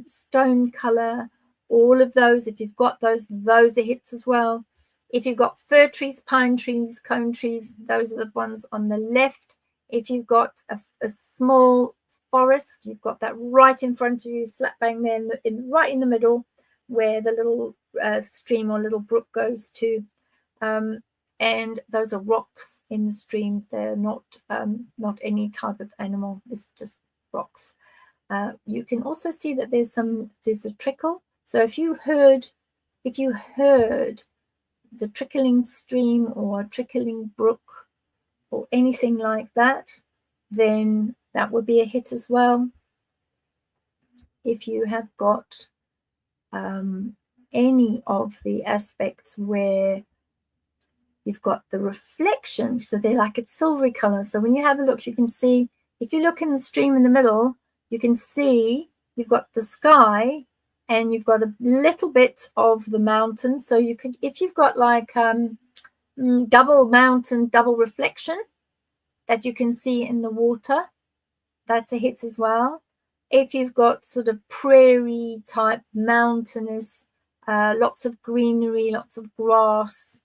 stone color, all of those. If you've got those are hits as well. If you've got fir trees, pine trees, cone trees, those are the ones on the left. If you've got a small forest, you've got that right in front of you, slap bang there right in the middle, where the little stream or little brook goes to. and those are rocks in the stream. They're not any type of animal. It's just rocks. You can also see that there's a trickle. So if you heard the trickling stream or a trickling brook or anything like that, then that would be a hit as well. If you have got any of the aspects where you've got the reflection, so they're like a silvery color. So when you have a look, you can see, if you look in the stream in the middle, you can see you've got the sky and you've got a little bit of the mountain. So you could, if you've got like double mountain, double reflection that you can see in the water, that's a hit as well. If you've got sort of prairie type mountainous, lots of greenery, lots of grass,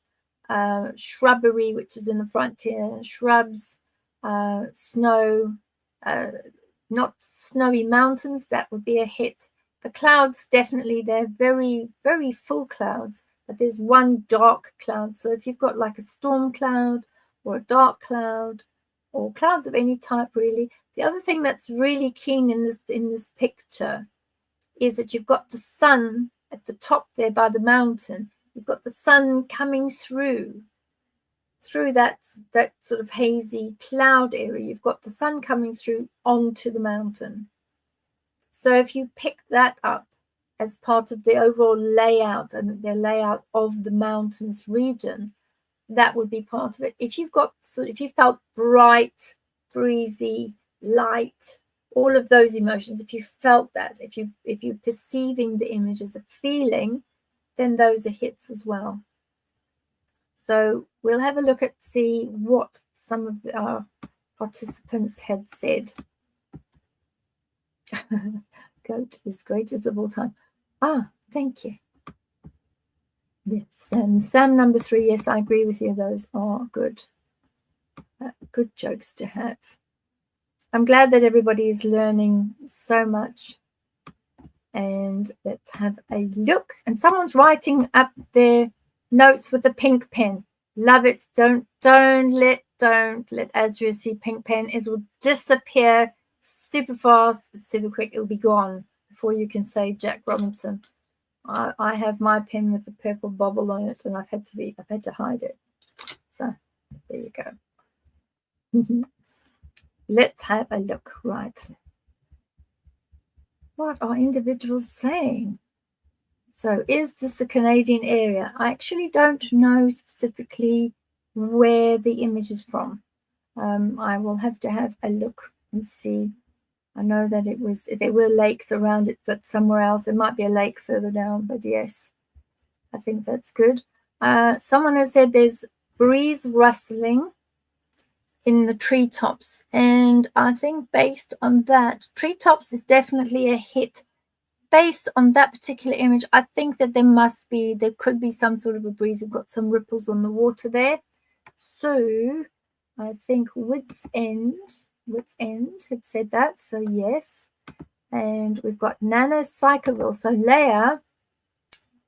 shrubbery, which is in the frontier, shrubs, snow, not snowy mountains, that would be a hit. The clouds, definitely, they're very, very full clouds, but there's one dark cloud. So if you've got like a storm cloud or a dark cloud or clouds of any type, really. The other thing that's really keen in this picture is that you've got the sun at the top there by the mountain. You've got the sun coming through that sort of hazy cloud area. You've got the sun coming through onto the mountain. So if you pick that up as part of the overall layout and the layout of the mountains region, that would be part of it. If you've got if you felt bright, breezy, light, all of those emotions, if you felt that, if you're perceiving the image as a feeling, then those are hits as well. So we'll have a look at see what some of our participants had said. Goat is greatest of all time. Thank you. Yes, and Sam number 3. Yes, I agree with you. Those are good jokes to have. I'm glad that everybody is learning so much. And let's have a look. And someone's writing up their notes with a pink pen. Love it. Don't let Asria see pink pen. It will disappear super fast, super quick. It'll be gone before you can say Jack Robinson. I have my pen with the purple bubble on it, and I've had to hide it. So there you go. Let's have a look. Right. What are individuals saying? So is this a Canadian area? I actually don't know specifically where the image is from. I will have to have a look and see. I know that there were lakes around it, but somewhere else. There might be a lake further down, but yes, I think that's good. Someone has said there's breeze rustling in the treetops, and I think based on that, treetops is definitely a hit. Based on that particular image, I think that there could be some sort of a breeze. We've got some ripples on the water there. So I think Wits End had said that. So yes. And we've got Nana Psychoville. So Leia,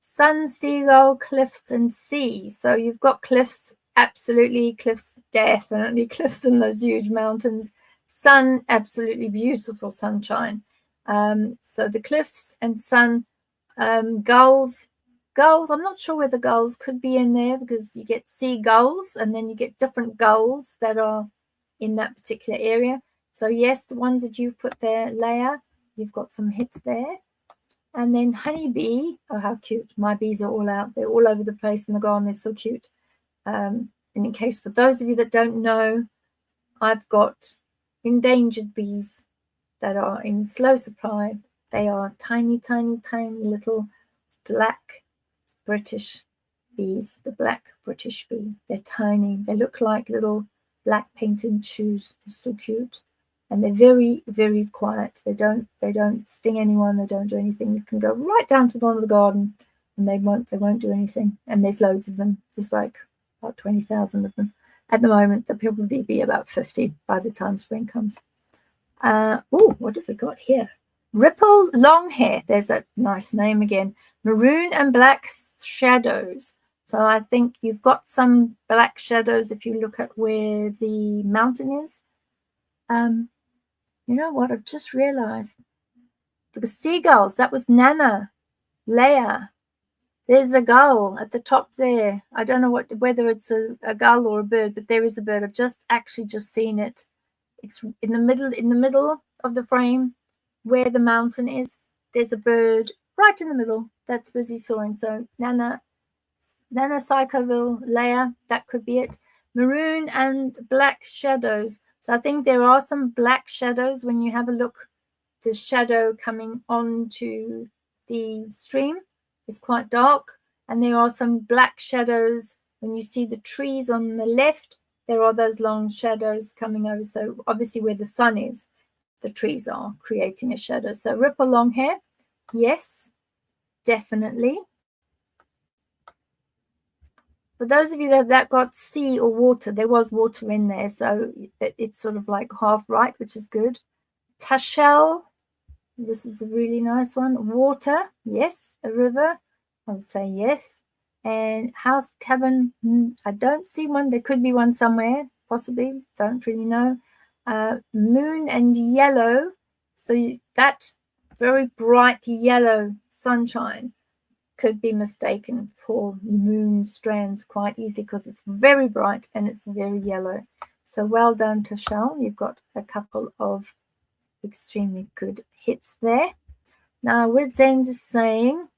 sun, seagull, cliffs, and sea. So you've got cliffs, absolutely, cliffs, definitely cliffs in those huge mountains. Sun, absolutely beautiful sunshine. So the cliffs and sun, gulls, I'm not sure whether gulls could be in there because you get seagulls and then you get different gulls that are in that particular area. So yes, the ones that you've put there, Leia, you've got some hits there. And then honeybee, oh how cute, my bees are all out, they're all over the place in the garden, they're so cute. And in case for those of you that don't know, I've got endangered bees that are in slow supply. They are tiny, tiny, tiny little black British bees, the black British bee. They're tiny. They look like little black painted shoes. They're so cute. And they're very, very quiet. They don't sting anyone. They don't do anything. You can go right down to the bottom of the garden and they won't do anything. And there's loads of them. There's like about 20,000 of them. At the moment, there'll probably be about 50 by the time spring comes. What have we got here? Ripple long hair. There's that nice name again. Maroon and black shadows. So I think you've got some black shadows if you look at where the mountain is. You know what? I've just realized. The seagulls, that was Nana, Leia. There's a gull at the top there. I don't know whether it's a gull or a bird, but there is a bird. I've just seen it. It's in the middle of the frame where the mountain is. There's a bird right in the middle that's busy soaring. So Nana Psychoville, Leia, that could be it. Maroon and black shadows. So I think there are some black shadows when you have a look. The shadow coming onto the stream is quite dark, and there are some black shadows when you see the trees on the left. There are those long shadows coming over. So obviously where the sun is, the trees are creating a shadow. So ripple long hair, yes, definitely. For those of you that got sea or water, there was water in there, so it's sort of like half right, which is good. Tashel, this is a really nice one. Water, yes. A river, I would say yes. And house, cabin, I don't see one. There could be one somewhere, possibly. Don't really know. Moon and yellow. So that very bright yellow sunshine could be mistaken for moon strands quite easily because it's very bright and it's very yellow. So well done, Tashel. You've got a couple of extremely good hits there. Now, Widzen's is saying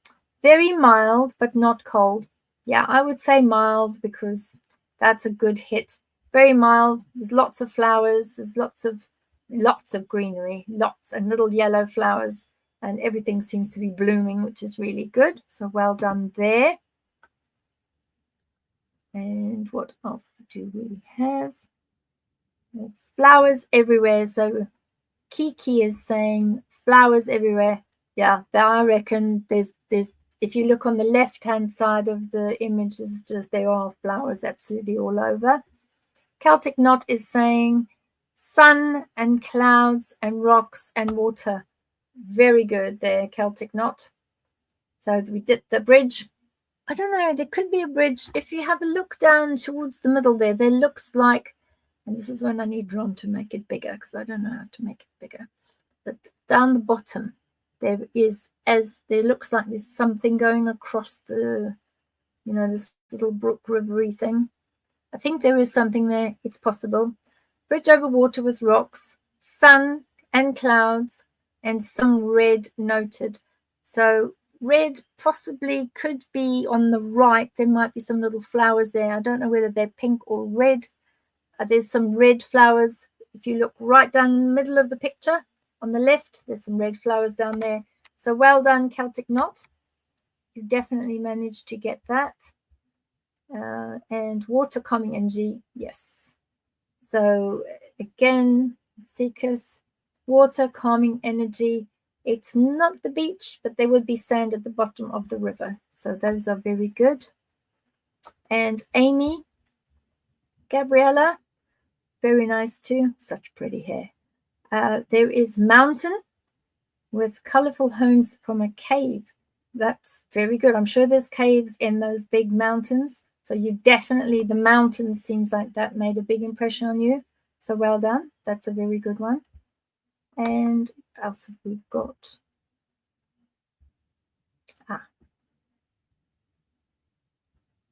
very mild but not cold. Yeah, I would say mild because that's a good hit. Very mild. There's lots of flowers. There's lots of greenery, lots and little yellow flowers, and everything seems to be blooming, which is really good. So well done there. And what else do we have? Flowers everywhere. So Kiki is saying flowers everywhere. Yeah, I reckon there's if you look on the left hand side of the image, there are flowers absolutely all over. Celtic Knot is saying sun and clouds and rocks and water. Very good there, Celtic Knot. So we did the bridge. I don't know, there could be a bridge. If you have a look down towards the middle there looks like, and this is when I need Ron to make it bigger because I don't know how to make it bigger. But down the bottom, there looks like there's something going across the, this little brook rivery thing. I think there is something there. It's possible. Bridge over water with rocks, sun and clouds, and some red noted. So red possibly could be on the right. There might be some little flowers there. I don't know whether they're pink or red. There's some red flowers. If you look right down the middle of the picture, on the left, there's some red flowers down there. So well done, Celtic Knot. You definitely managed to get that. And water calming energy, yes. So again, Seekers, water calming energy. It's not the beach, but there would be sand at the bottom of the river. So those are very good. And Amy, Gabriella, very nice too. Such pretty hair. There is mountain with colorful homes from a cave. That's very good. I'm sure there's caves in those big mountains. So you definitely, the mountains seems like that made a big impression on you. So well done. That's a very good one. And what else have we got?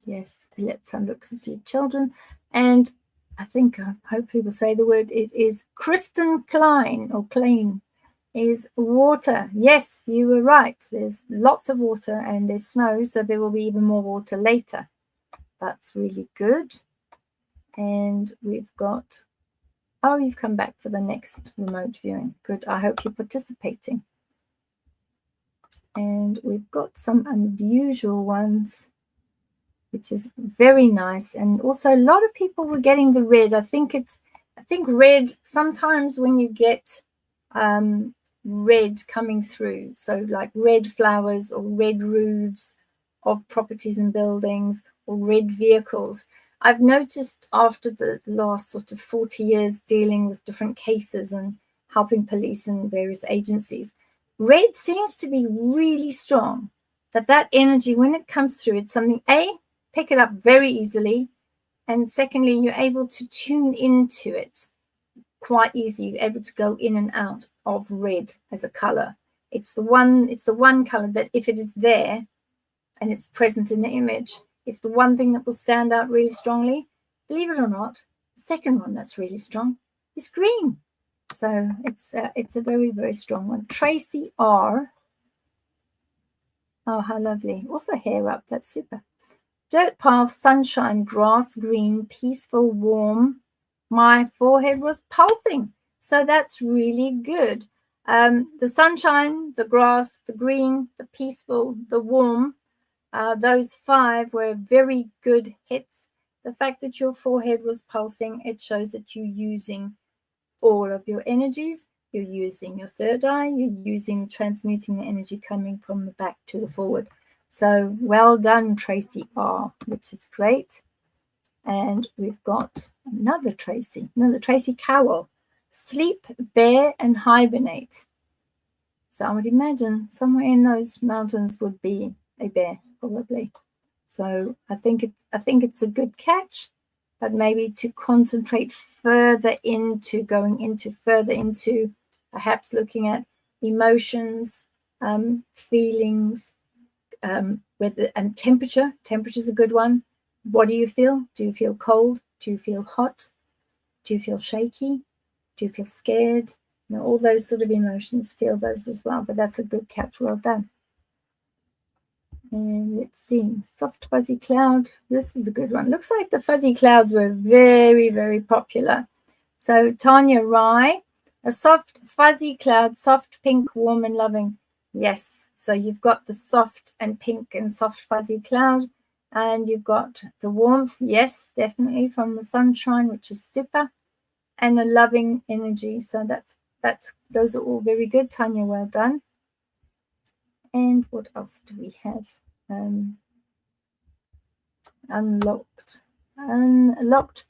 Yes, let's have a look to see children. And I think hopefully we'll say the word. It is Kristen Klein or Klein is water. Yes, you were right. There's lots of water and there's snow, so there will be even more water later. That's really good. And we've got, oh, you've come back for the next remote viewing. Good. I hope you're participating. And we've got some unusual ones, which is very nice. And also a lot of people were getting the red. I think red, sometimes when you get red coming through, so like red flowers or red roofs of properties and buildings or red vehicles. I've noticed after the last sort of 40 years dealing with different cases and helping police and various agencies, red seems to be really strong. That energy, when it comes through, it's something, A, pick it up very easily. And secondly, you're able to tune into it quite easy. You're able to go in and out of red as a color. It's the one color that if it is there and it's present in the image, it's the one thing that will stand out really strongly. Believe it or not, the second one that's really strong is green. So it's a very, very strong one. Tracy R. Oh, how lovely. Also hair up. That's super. Dirt path, sunshine, grass, green, peaceful, warm. My forehead was pulsing. So that's really good. The sunshine, the grass, the green, the peaceful, the warm, those 5 were very good hits. The fact that your forehead was pulsing, it shows that you're using all of your energies. You're using your third eye. You're transmuting the energy coming from the back to the forward. So well done, Tracy R, which is great. And we've got another Tracy Cowell. Sleep, bear, and hibernate. So I would imagine somewhere in those mountains would be a bear, probably. So I think it's a good catch, but maybe to concentrate further into perhaps looking at emotions, feelings, and temperature. Temperature is a good one. What do you feel? Do you feel cold? Do you feel hot? Do you feel shaky? Do you feel scared? All those sort of emotions, feel those as well. But that's a good catch. Well done. And let's see. Soft fuzzy cloud. This is a good one. Looks like the fuzzy clouds were very, very popular. So Tanya Rai, a soft fuzzy cloud, soft pink, warm and loving. Yes. So you've got the soft and pink and soft fuzzy cloud. And you've got the warmth. Yes, definitely from the sunshine, which is super. And a loving energy. So those are all very good. Tanya, well done. And what else do we have? Unlocked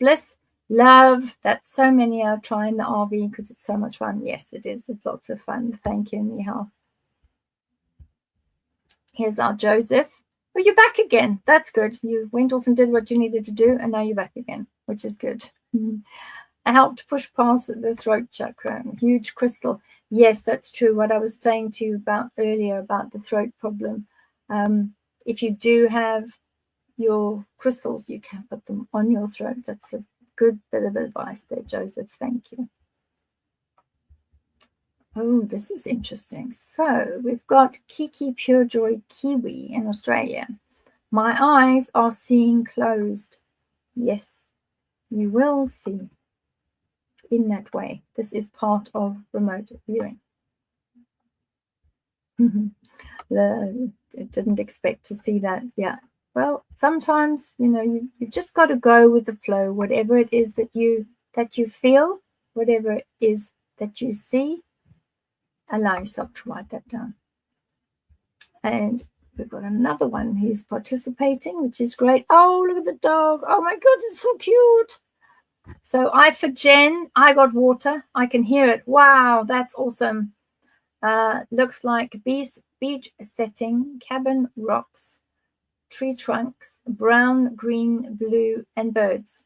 bliss, love. That's so many are trying the RV because it's so much fun. Yes, it is. It's lots of fun. Thank you, Nihal. Here's our Joseph. Oh, you're back again. That's good. You went off and did what you needed to do, and now you're back again, which is good. I helped push past the throat chakra. Huge crystal. Yes, that's true. What I was saying to you about earlier about the throat problem. If you do have your crystals, you can put them on your throat. That's a good bit of advice there, Joseph. Thank you. Oh, this is interesting. So we've got Kiki Pure Joy Kiwi in Australia. My eyes are seeing closed. Yes, you will see in that way. This is part of remote viewing. Didn't expect to see that. Yeah. Well, sometimes, you've just got to go with the flow. Whatever it is that you feel, whatever it is that you see, allow yourself to write that down. And we've got another one who's participating, which is great. Oh, look at the dog. Oh my God, it's so cute. So for Jen, I got water. I can hear it. Wow, that's awesome. Looks like beach setting, cabin rocks, tree trunks, brown, green, blue, and birds.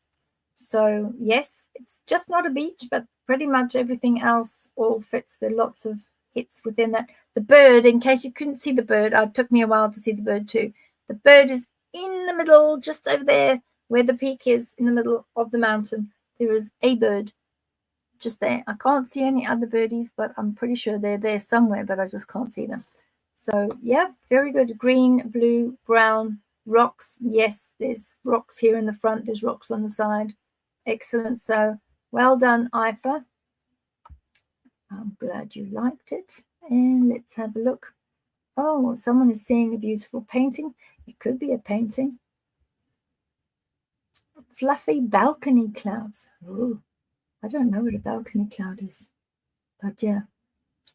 So yes, it's just not a beach, but pretty much everything else all fits. There are lots of hits within that. The bird, in case you couldn't see the bird, it took me a while to see the bird too. The bird is in the middle, just over there where the peak is, in the middle of the mountain. There is a bird just there. I can't see any other birdies, but I'm pretty sure they're there somewhere, but I just can't see them. So yeah, very good. Green, blue, brown, rocks. Yes, there's rocks here in the front. There's rocks on the side. Excellent. So well done, Ifa. I'm glad you liked it. And let's have a look. Oh, someone is seeing a beautiful painting. It could be a painting. Fluffy balcony clouds. Ooh, I don't know what a balcony cloud is. But yeah.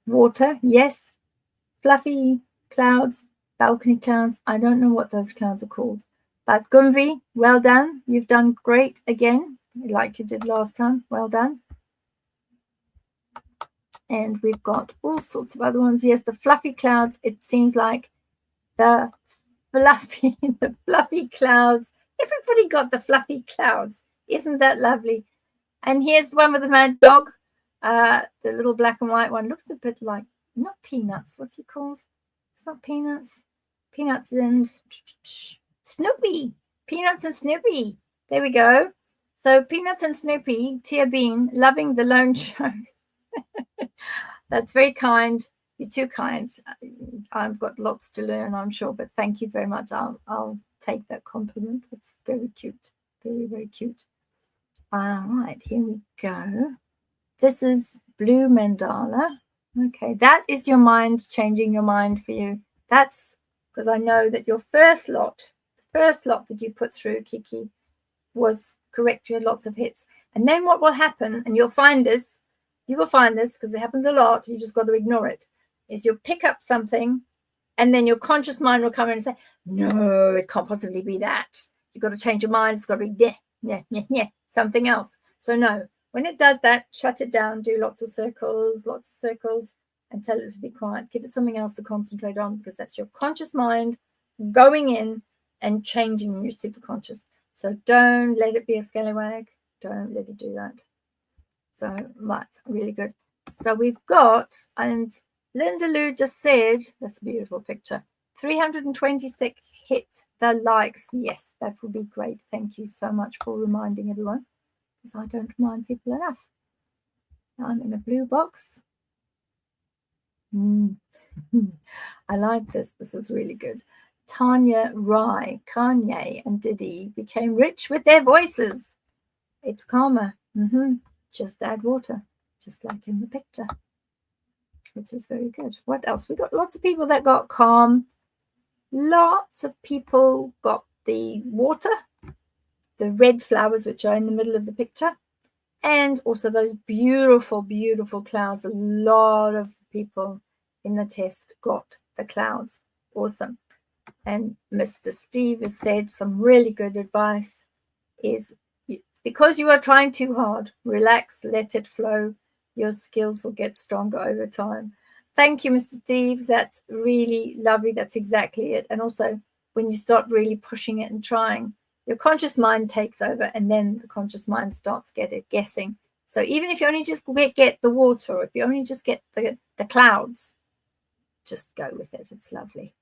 Water, yes. Fluffy clouds, balcony clouds. I don't know what those clouds are called. But Gumvi, well done. You've done great again, like you did last time. Well done. And we've got all sorts of other ones. Yes, the fluffy clouds. It seems like the the fluffy clouds. Everybody got the fluffy clouds. Isn't that lovely? And here's the one with the mad dog. The little black and white one looks a bit like, not Peanuts. What's he called? It's not Peanuts. Peanuts and Snoopy. Peanuts and Snoopy. There we go. So Peanuts and Snoopy, Tia Bean, loving the Lone Show. That's very kind. You're too kind. I've got lots to learn, I'm sure, but thank you very much. I'll take that compliment. It's very cute. Very, very cute. All right, here we go. This is blue mandala. Okay, that is your mind changing your mind for you. That's because I know that your first lot that you put through, Kiki, was correct. You had lots of hits. And then what will happen, and you will find this because it happens a lot, you just got to ignore it, is you'll pick up something and then your conscious mind will come in and say, no, it can't possibly be that. You've got to change your mind. It's got to be something else. So no, when it does that, shut it down, do lots of circles, and tell it to be quiet. Give it something else to concentrate on, because that's your conscious mind going in and changing your superconscious. So don't let it be a scallywag. Don't let it do that. So that's really good. So we've got, and Linda Lou just said, that's a beautiful picture, 326 hit the likes. Yes, that would be great. Thank you so much for reminding everyone, because I don't remind people enough. I'm in a blue box. I like this. This is really good. Tanya Rai, Kanye and Diddy became rich with their voices. It's karma. Just add water, just like in the picture, which is very good. What else? We got lots of people that got calm. Lots of people got the water, the red flowers, which are in the middle of the picture, and also those beautiful, beautiful clouds. A lot of people in the test got the clouds. Awesome. And Mr. Steve has said some really good advice is, because you are trying too hard, relax, let it flow. Your skills will get stronger over time. Thank you, Mr. Steve. That's really lovely. That's exactly it. And also, when you start really pushing it and trying, your conscious mind takes over, and then the conscious mind starts guessing. So even if you only just get the water, or if you only just get the clouds, just go with it. It's lovely.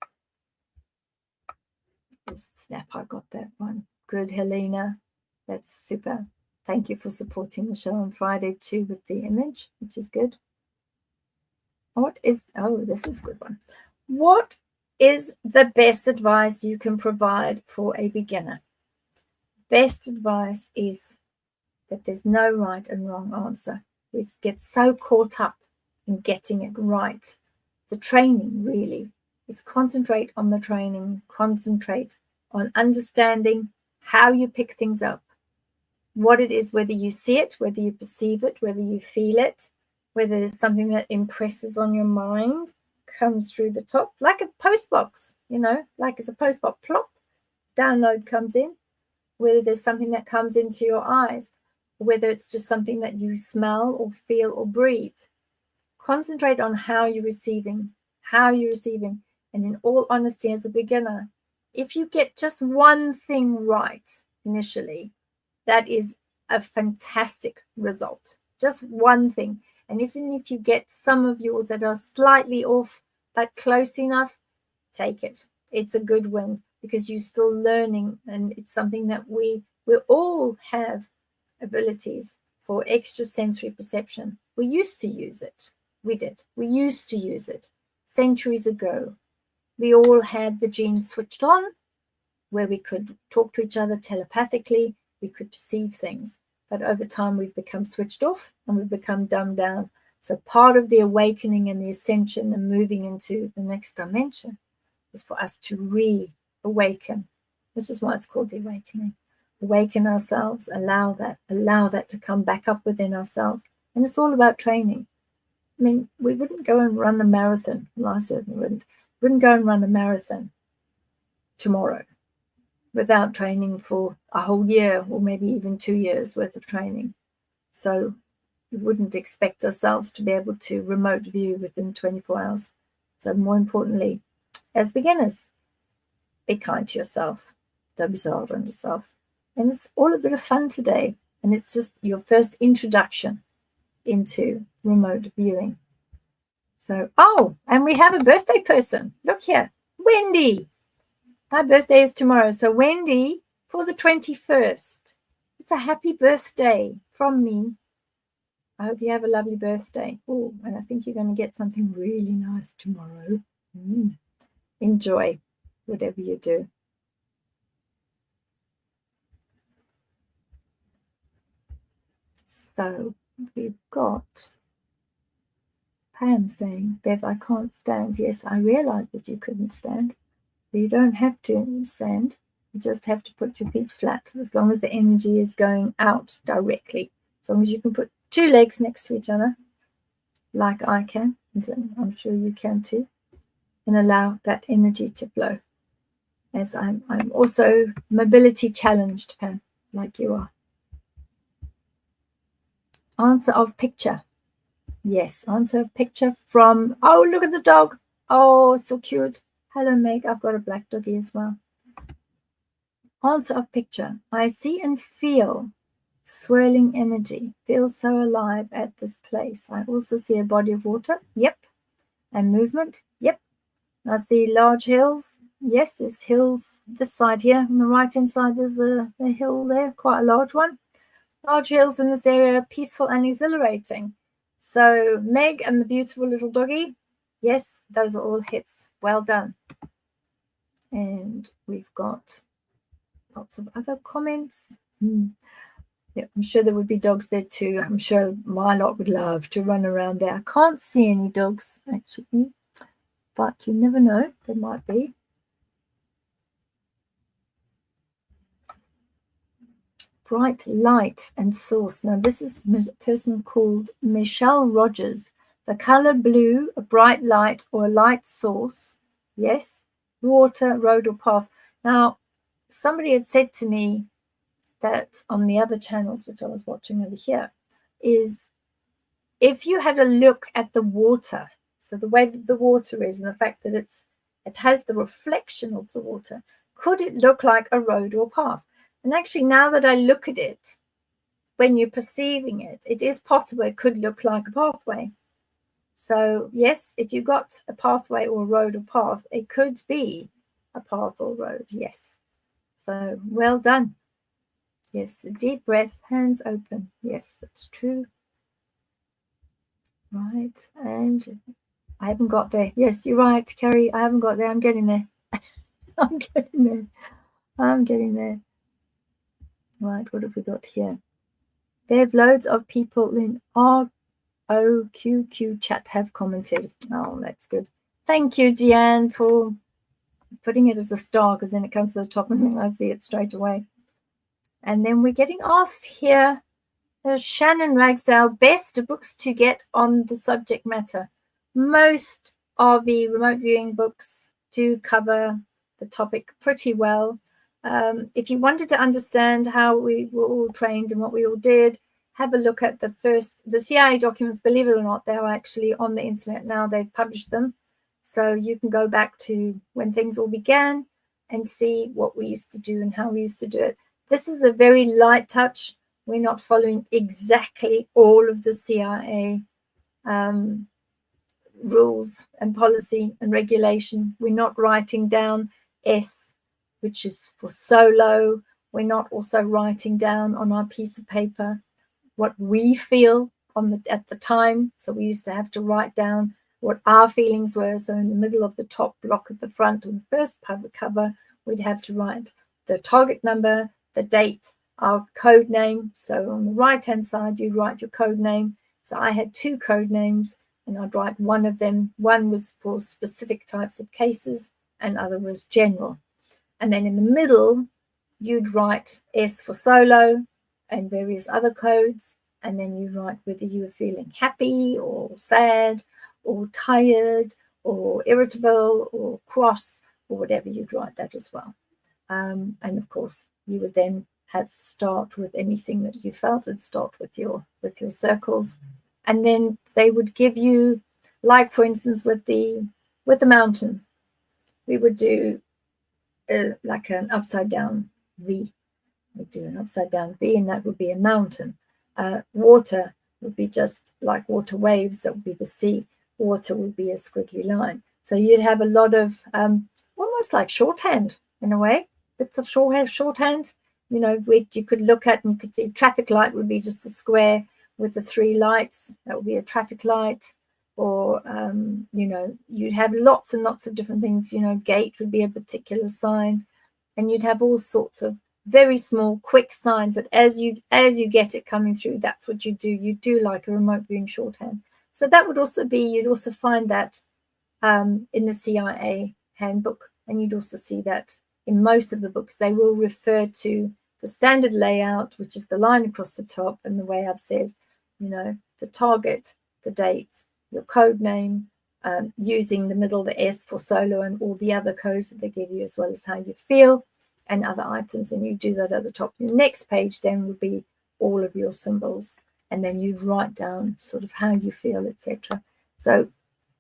Snap, I got that one. Good, Helena. That's super. Thank you for supporting the show on Friday too with the image, which is good. This is a good one. What is the best advice you can provide for a beginner? Best advice is that there's no right and wrong answer. We get so caught up in getting it right. The training really is concentrate on the training, concentrate on understanding how you pick things up, what it is, whether you see it, whether you perceive it, whether you feel it, whether there's something that impresses on your mind, comes through the top, like a post box, like it's a post box, plop, download comes in, whether there's something that comes into your eyes, whether it's just something that you smell or feel or breathe. Concentrate on how you're receiving. And in all honesty, as a beginner, if you get just one thing right initially, that is a fantastic result. Just one thing. And even if you get some of yours that are slightly off, but close enough, take it. It's a good win, because you're still learning, and it's something that we all have abilities for extrasensory perception. We used to use it. We used to use it centuries ago. We all had the genes switched on, where we could talk to each other telepathically. We could perceive things. But over time, we've become switched off and we've become dumbed down. So part of the awakening and the ascension and moving into the next dimension is for us to reawaken, which is why it's called the awakening. Awaken ourselves, allow that to come back up within ourselves. And it's all about training. I mean, we wouldn't go and run a marathon. Well, I certainly wouldn't. Wouldn't go and run a marathon tomorrow without training for a whole year, or maybe even 2 years worth of training. So we wouldn't expect ourselves to be able to remote view within 24 hours. So more importantly, as beginners, be kind to yourself. Don't be so hard on yourself. And it's all a bit of fun today. And it's just your first introduction into remote viewing. So, oh, and we have a birthday person. Look here, Wendy. My birthday is tomorrow. So, Wendy, for the 21st, it's a happy birthday from me. I hope you have a lovely birthday. Oh, and I think you're going to get something really nice tomorrow. Enjoy whatever you do. So we've got Pam saying, Bev, I can't stand. Yes, I realized that you couldn't stand. So you don't have to stand. You just have to put your feet flat as long as the energy is going out directly. As long as you can put 2 legs next to each other, like I can, so I'm sure you can too, and allow that energy to flow. As I'm also mobility challenged, Pam, like you are. Answer of picture. Yes, answer of picture from, oh, look at the dog. Oh, so cute. Hello, Meg. I've got a black doggy as well. Answer of picture. I see and feel swirling energy. Feel so alive at this place. I also see a body of water. Yep. And movement. Yep. I see large hills. Yes, there's hills this side here. On the right-hand side, there's a hill there, quite a large one. Large hills in this area, peaceful and exhilarating. So Meg and the beautiful little doggy, yes, those are all hits. Well done. And we've got lots of other comments. Yeah, I'm sure there would be dogs there too. I'm sure my lot would love to run around there. I can't see any dogs actually, but you never know. There might be. Bright light and source. Now this is a person called Michelle Rogers. The color blue, a bright light or a light source. Yes. Water, road or path. Now somebody had said to me that on the other channels, which I was watching over here, is if you had a look at the water, so the way that the water is and the fact that it has the reflection of the water, could it look like a road or path? And actually, now that I look at it, when you're perceiving it, it is possible it could look like a pathway. So yes, if you got a pathway or a road or path, it could be a path or road. Yes. So well done. Yes, a deep breath, hands open. Yes, that's true. Right, and I haven't got there. Yes, you're right, Kerry. I haven't got there. I'm getting there. I'm getting there. I'm getting there. Right, what have we got here? There's loads of people in ROQQ chat have commented. Oh, that's good. Thank you, Deanne, for putting it as a star, because then it comes to the top and I see it straight away. And then we're getting asked here, Shannon Ragsdale, best books to get on the subject matter. Most of the remote viewing books do cover the topic pretty well. If you wanted to understand how we were all trained and what we all did, have a look at the CIA documents. Believe it or not, they're actually on the internet now. They've published them. So you can go back to when things all began and see what we used to do and how we used to do it. This is a very light touch. We're not following exactly all of the CIA rules and policy and regulation. We're not writing down S, which is for solo. We're not also writing down on our piece of paper what we feel at the time. So we used to have to write down what our feelings were. So in the middle of the top block at the front on the first cover, we'd have to write the target number, the date, our code name. So on the right hand side, you write your code name. So I had 2 code names and I'd write one of them. One was for specific types of cases and other was general. And then in the middle, you'd write S for solo and various other codes. And then you write whether you were feeling happy or sad or tired or irritable or cross or whatever, you'd write that as well. And of course, you would then have start with anything that you felt and start with your circles. And then they would give you, like for instance, with the mountain, we would do like an upside down V. We do an upside down V, and that would be a mountain. Water would be just like water waves. That would be the sea. Water would be a squiggly line. So you'd have a lot of almost like shorthand in a way, bits of shorthand. You know, which you could look at and you could see traffic light would be just a square with the 3 lights. That would be a traffic light. Or, you know, you'd have lots and lots of different things. You know, gate would be a particular sign. And you'd have all sorts of very small, quick signs that as you get it coming through, that's what you do. You do like a remote viewing shorthand. So that would also be, you'd also find that in the CIA handbook. And you'd also see that in most of the books, they will refer to the standard layout, which is the line across the top. And the way I've said, you know, the target, the date, your code name, using the middle, the S for solo, and all the other codes that they give you, as well as how you feel and other items. And you do that at the top. Your next page then would be all of your symbols. And then you'd write down sort of how you feel, etc. So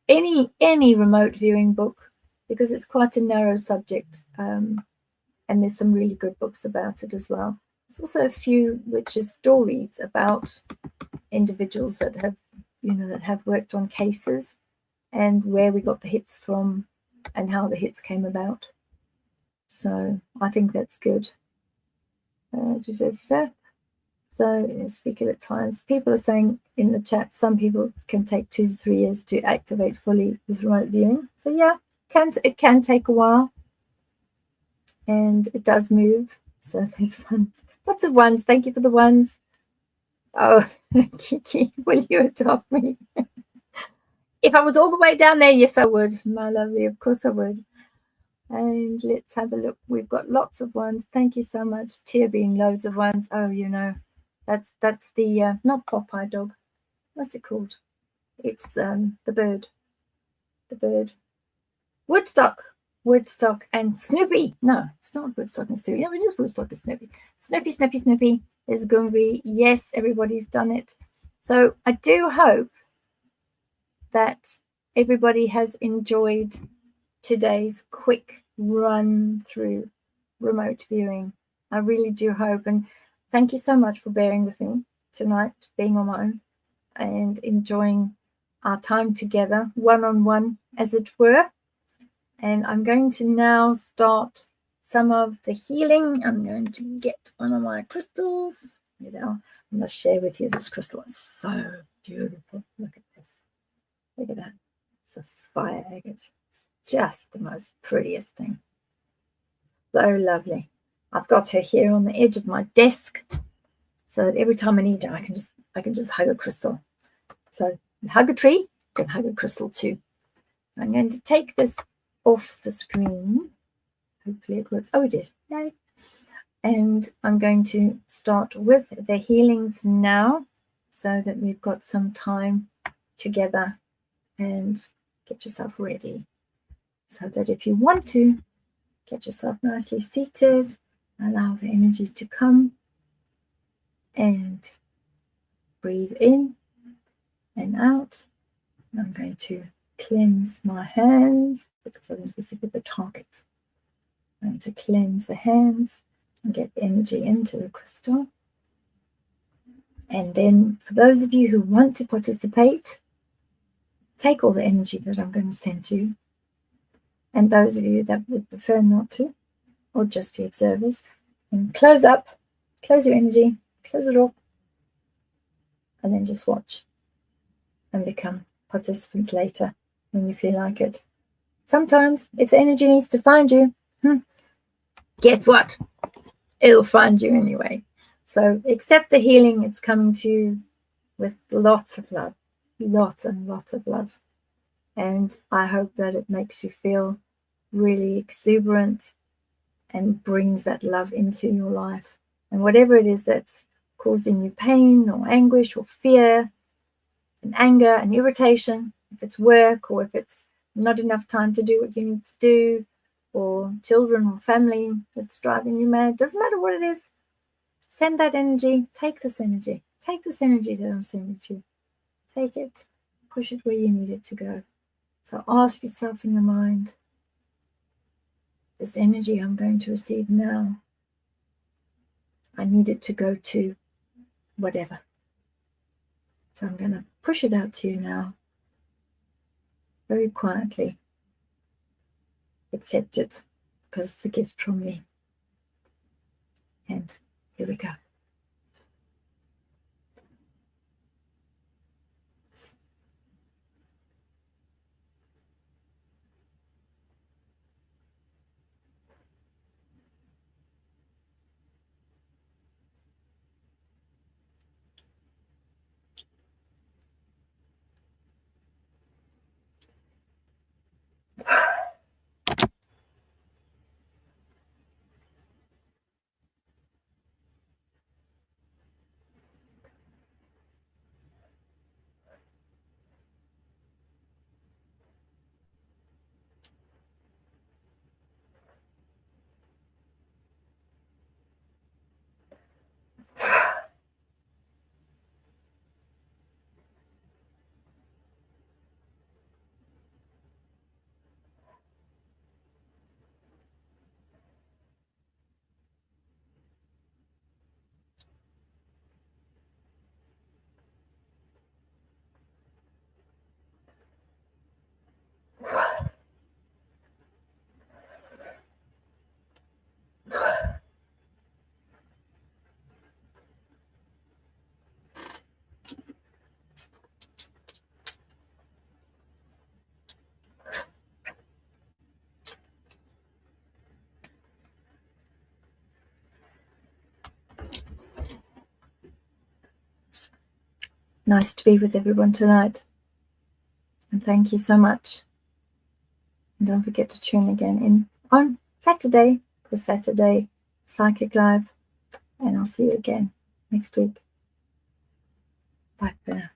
any remote viewing book, because it's quite a narrow subject, and there's some really good books about it as well. There's also a few which is stories about individuals that have, you know, that have worked on cases and where we got the hits from and how the hits came about. So I think that's good. So speaking at times, people are saying in the chat, some people can take 2 to 3 years to activate fully with remote viewing. So yeah, it can take a while, and it does move. So there's ones, lots of ones. Thank you for the ones. Oh, Kiki, will you adopt me? If I was all the way down there, yes, I would, my lovely. Of course I would. And let's have a look. We've got lots of ones. Thank you so much. Tia being loads of ones. Oh, you know, that's the not Popeye dog. What's it called? It's the bird. The bird. Woodstock and Snoopy. No, it's not Woodstock and Snoopy. No, it is Woodstock and Snoopy. Snoopy. There's Gumby. Yes, everybody's done it. So I do hope that everybody has enjoyed today's quick run through remote viewing. I really do hope, and thank you so much for bearing with me tonight, being on my own and enjoying our time together, one-on-one, as it were. And I'm going to now start some of the healing. I'm going to get one of my crystals. You know, I'm going to share with you this crystal. It's so beautiful. Look at this. Look at that. It's a fire agate. It's just the most prettiest thing. So lovely. I've got her here on the edge of my desk, so that every time I need her, I can just hug a crystal. So hug a tree, then hug a crystal too. I'm going to take this off the screen. Hopefully it works. Oh, it did. Yay. And I'm going to start with the healings now, so that we've got some time together, and get yourself ready, so that if you want to, get yourself nicely seated, allow the energy to come, and breathe in and out. And I'm going to cleanse my hands, because I'm busy with the target. I'm going to cleanse the hands and get the energy into the crystal. And then for those of you who want to participate, take all the energy that I'm going to send to you. And those of you that would prefer not to, or just be observers, and close your energy, close it off, and then just watch and become participants later when you feel like it. Sometimes if the energy needs to find you, guess what? It'll find you anyway. So accept the healing. It's coming to you with lots of love, lots and lots of love. And I hope that it makes you feel really exuberant and brings that love into your life. And whatever it is that's causing you pain or anguish or fear and anger and irritation, if it's work or if it's not enough time to do what you need to do, or children or family that's driving you mad, doesn't matter what it is, send that energy, take this energy that I'm sending to you. Take it, push it where you need it to go. So ask yourself in your mind, this energy I'm going to receive now, I need it to go to whatever. So I'm going to push it out to you now, very quietly. Accept it, because it's a gift from me. And here we go. Nice to be with everyone tonight. And thank you so much. And don't forget to tune again in on Saturday for Saturday Psychic Live. And I'll see you again next week. Bye for now.